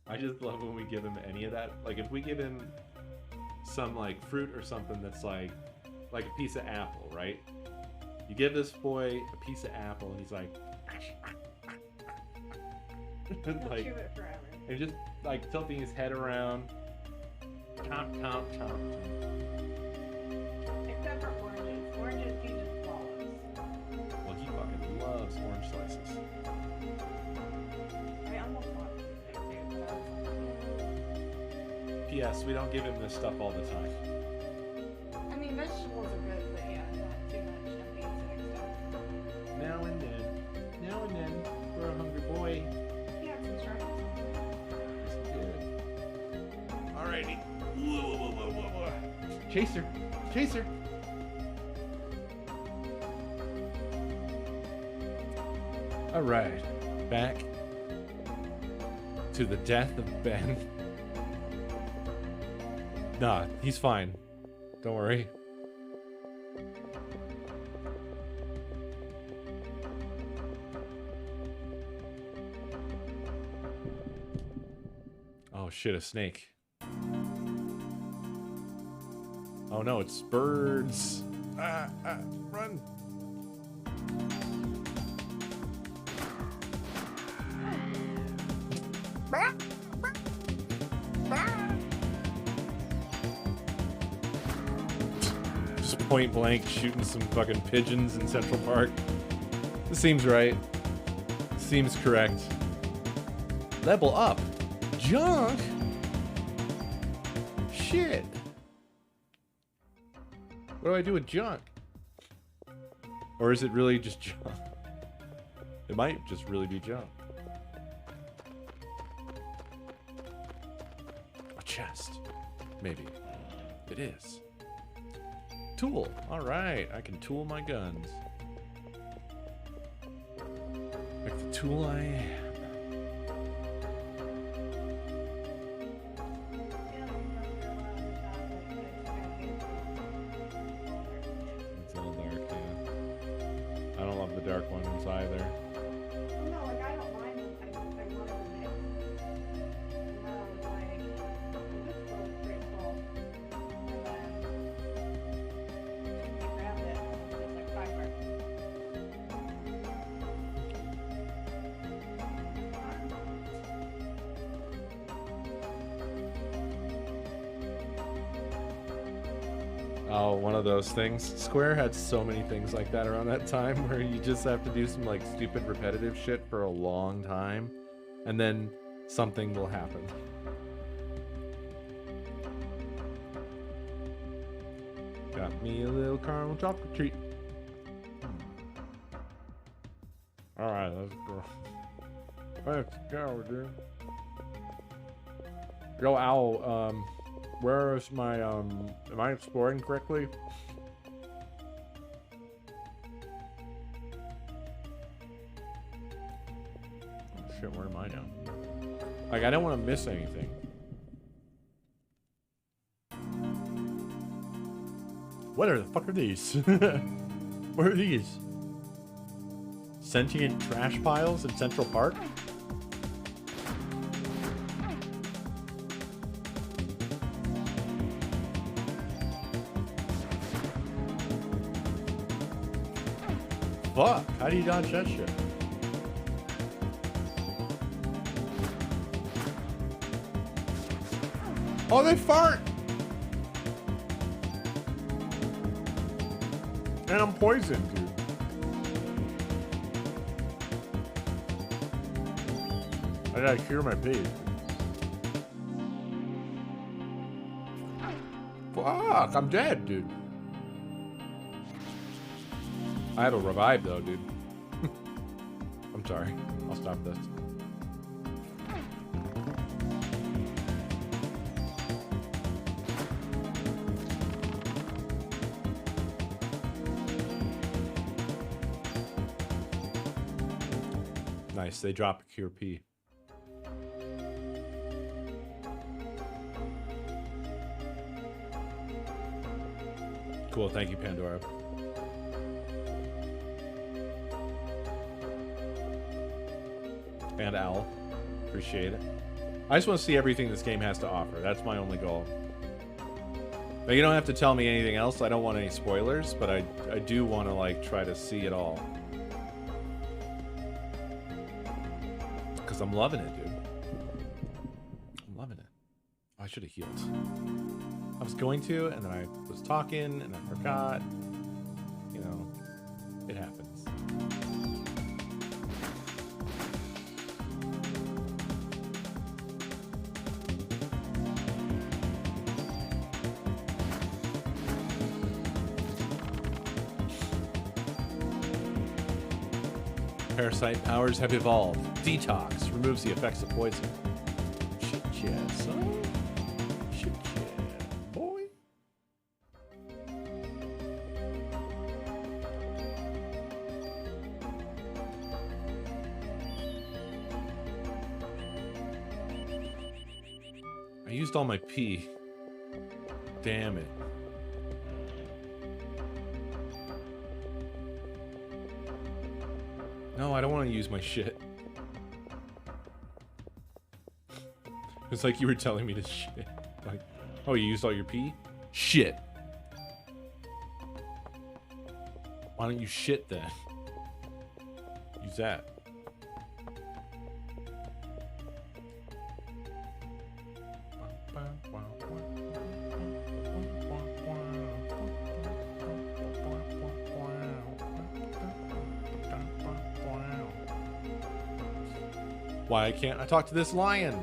Speaker 1: I just love when we give him any of that. Like if we give him some like fruit or something that's like a piece of apple, right? You give this boy a piece of apple and he's like
Speaker 3: He'll
Speaker 1: like
Speaker 3: chew it forever.
Speaker 1: and just like tilting his head around. Chomp, chomp, chomp.
Speaker 3: Except for oranges. Oranges he just swallows.
Speaker 1: Well, he fucking loves orange slices.
Speaker 3: I almost bought them today too, but I was like,
Speaker 1: P.S. We don't give him this stuff all the time.
Speaker 3: I mean, vegetables are good, but yeah, not too much of the insect stuff.
Speaker 1: Now and then for a hungry boy.
Speaker 3: He had some strawberries.
Speaker 1: It's good. Alrighty. Whoa. Chaser. Alright. Back to the death of Ben. Nah, he's fine. Don't worry. Oh shit, a snake. Oh no, it's birds. Run. Just point blank shooting some fucking pigeons in Central Park. This seems right. Seems correct. Level up. Junk? Shit. What do I do with junk? Or is it really just junk? It might just really be junk. A chest. Maybe. It is. tool. All right, I can tool my guns. Like the tool I am. It's all dark, yeah. I don't love the dark ones either.
Speaker 3: No, like I don't mind them. I wanted to mix. And then I was like, this looks pretty cool. And then I grabbed it and it was like fiber.
Speaker 1: Oh, one of those things. Square had so many things like that around that time where you just have to do some like stupid repetitive shit for a long time and then something will happen. Got me a little caramel chocolate treat. Alright, let's go. Let's go, dude. Yo, Owl, where is my, am I exploring correctly? Oh shit, where am I now? Like, I don't want to miss anything. What the fuck are these? What are these? Sentient trash piles in Central Park? Fuck, how do you dodge that shit? Oh, they fart! And I'm poisoned, dude. I gotta cure my pee. Fuck, I'm dead, dude. I have a revive though, dude. I'm sorry. I'll stop this. Nice, they drop a cure P. Cool, thank you, Pandora. And Owl. Appreciate it. I just want to see everything this game has to offer. That's my only goal. Now, you don't have to tell me anything else. I don't want any spoilers, but I do want to, like, try to see it all. Because I'm loving it, dude. I'm loving it. Oh, I should have healed. I was going to, and then I was talking, and I forgot. You know, it happens. Parasite powers have evolved. Detox removes the effects of poison. Shit, yeah, son. Shit, yeah, boy. I used all my pee. Damn it. No, I don't want to use my shit. It's like you were telling me to shit. Like, oh, you used all your pee? Shit. Why don't you shit then? Use that. Why can't I talk to this lion?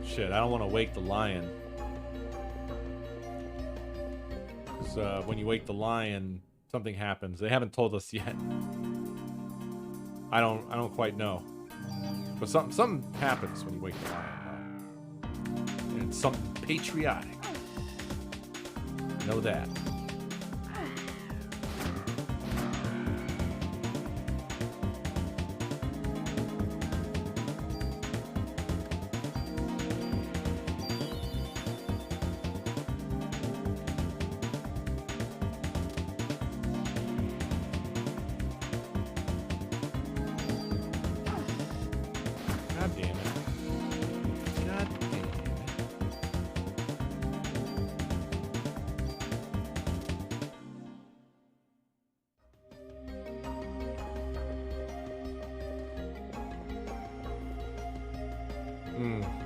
Speaker 1: Shit, I don't want to wake the lion. Because when you wake the lion, something happens. They haven't told us yet. I don't quite know. But something happens when you wake the lion.
Speaker 2: something patriotic. Know that. God damn it. God damn it.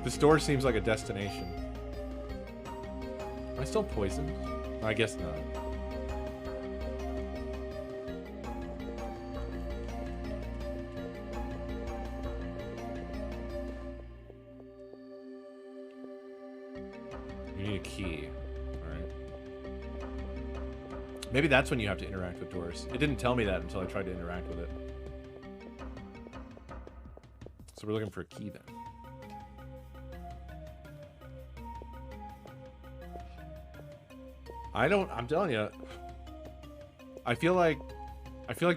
Speaker 2: This door seems like a destination. Am I still poisoned? I guess not. You need a key. Alright. Maybe that's when you have to interact with doors. It didn't tell me that until I tried to interact with it. So we're looking for a key then. I'm telling you, I feel like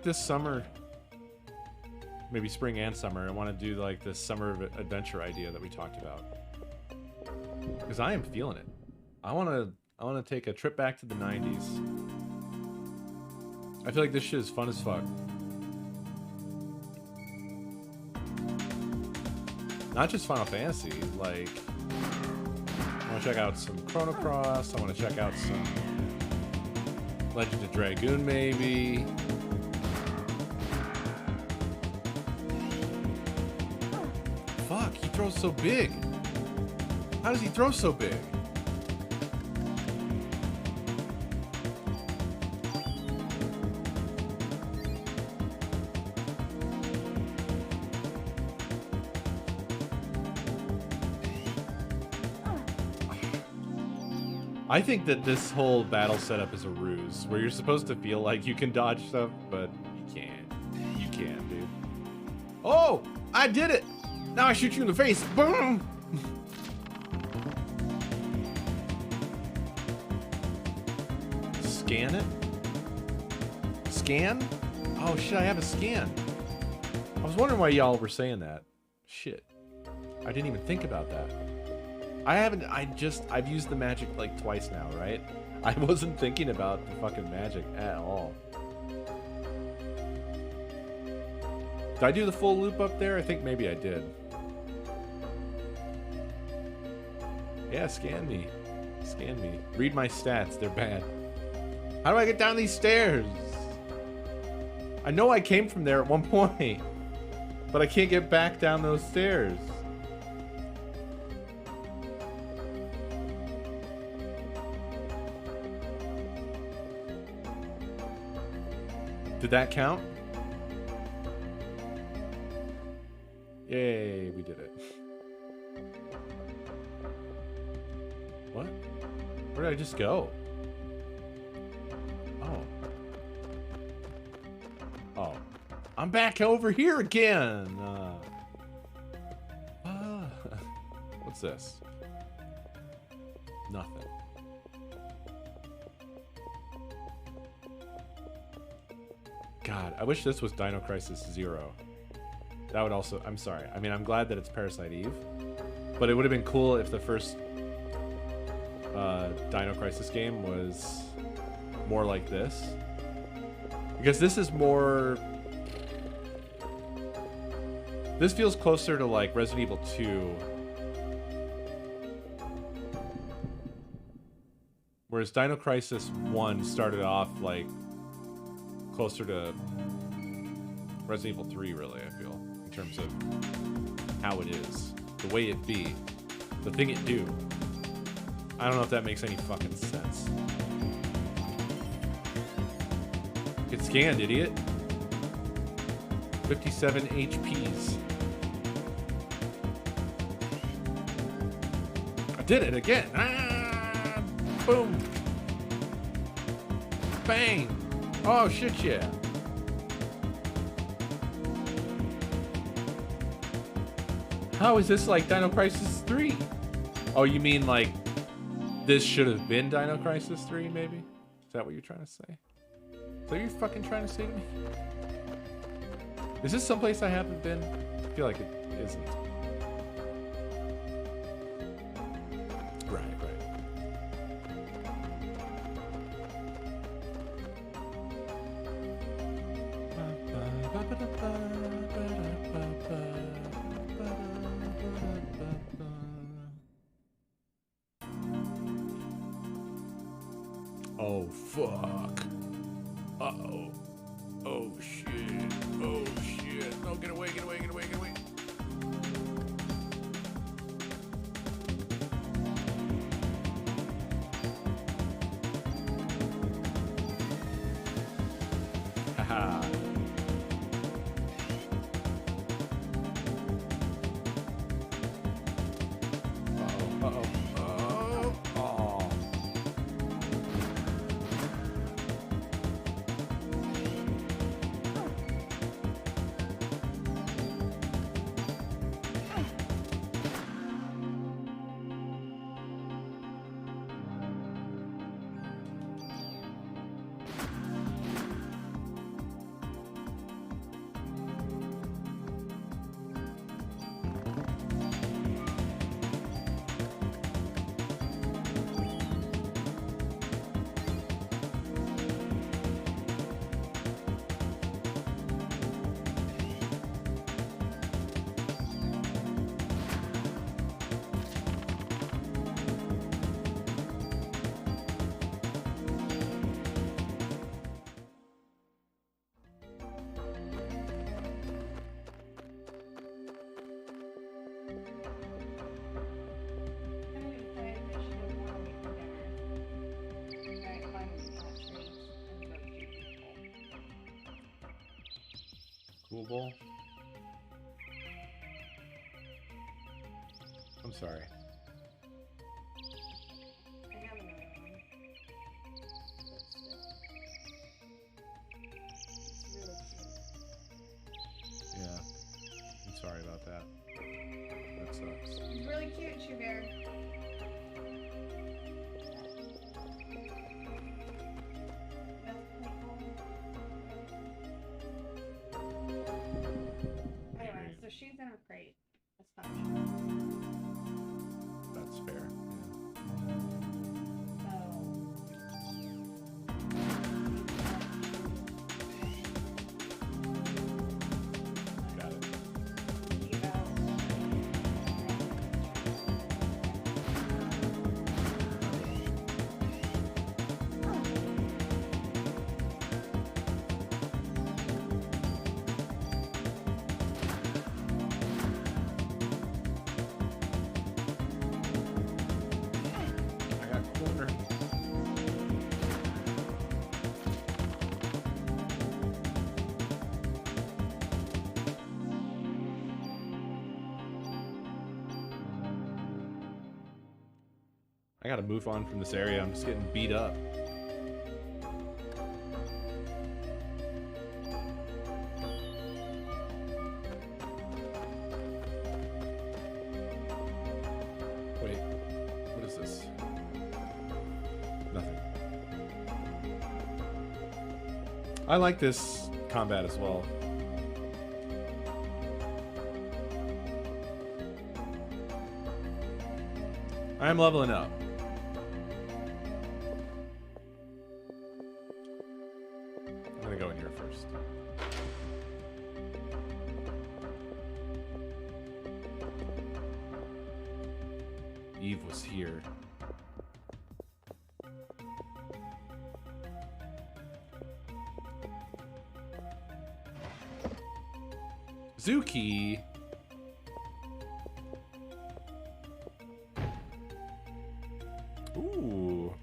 Speaker 2: this summer, maybe spring and summer, I want to do like this summer adventure idea that we talked about. Because I am feeling it. I want to take a trip back to the 90s. I feel like this shit is fun as fuck. Not just Final Fantasy, like I want to check out some Chrono Cross. I want to check out some Legend of Dragoon, maybe. Fuck, he throws so big. How does he throw so big? I think that this whole battle setup is a ruse, where you're supposed to feel like you can dodge stuff, but you can't. You can't, dude. Oh! I did it! Now I shoot you in the face. Boom! Scan it? Scan? Oh shit, I have a scan. I was wondering why y'all were saying that. Shit. I didn't even think about that. I've used the magic like twice now, right? I wasn't thinking about the fucking magic at all. Did I do the full loop up there? I think maybe I did. Yeah, scan me. Scan me. Read my stats, they're bad. How do I get down these stairs? I know I came from there at one point, but I can't get back down those stairs. Did that count? Yay, we did it. What? Where did I just go? Oh. Oh. I'm back over here again! What's this? Nothing. God, I wish this was Dino Crisis 0. That would also... I'm sorry. I mean, I'm glad that it's Parasite Eve. But it would have been cool if the first Dino Crisis game was more like this. Because this is more... This feels closer to, like, Resident Evil 2. Whereas Dino Crisis 1 started off, like... closer to Resident Evil 3, really, I feel, in terms of how it is, the way it be, the thing it do. I don't know if that makes any fucking sense. Get scanned, idiot. 57 HPs. I did it again. Ah, boom. Bang. Oh, shit, yeah. How is this like Dino Crisis 3?
Speaker 1: Oh, you mean like this should have been Dino Crisis 3, maybe? Is that what you're trying to say? Is that what you're fucking trying to say to me? Is this someplace I haven't been? I feel like it isn't. Right, right. Oh, fuck. Uh-oh. Oh, shit. Oh, shit. No, get away, get away, get away, get away. Haha. Uh-oh, uh-oh. Oh, oh. Cool bowl. I'm sorry.
Speaker 3: I have another one. It's really cute.
Speaker 1: Yeah. I'm sorry about that. That sucks.
Speaker 3: It's really cute, Shoe Bear. Anyway, so she's in her crate. That's fine.
Speaker 1: That's fair. Got it. I got cornered. I gotta move on from this area. I'm just getting beat up. Wait, what is this? Nothing. I like this combat as well. I am leveling up. I'm gonna go in here first. Eve was here. Zuki. Ooh.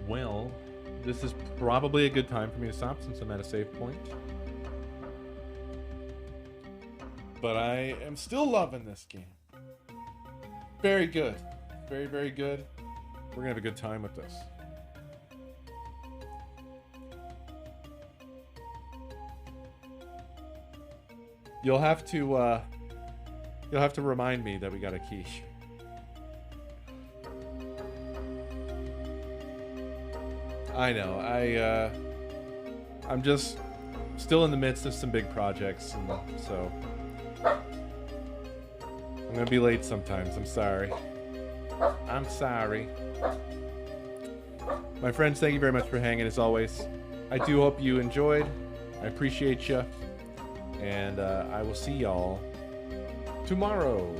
Speaker 1: Well, this is probably a good time for me to stop since I'm at a save point. But I am still loving this game. Very good. Very, very good. We're going to have a good time with this. You'll have to remind me that we got a key. I know. I'm just still in the midst of some big projects, and so I'm gonna be late sometimes. I'm sorry. I'm sorry. My friends, thank you very much for hanging as always. I do hope you enjoyed. I appreciate you, and I will see y'all tomorrow.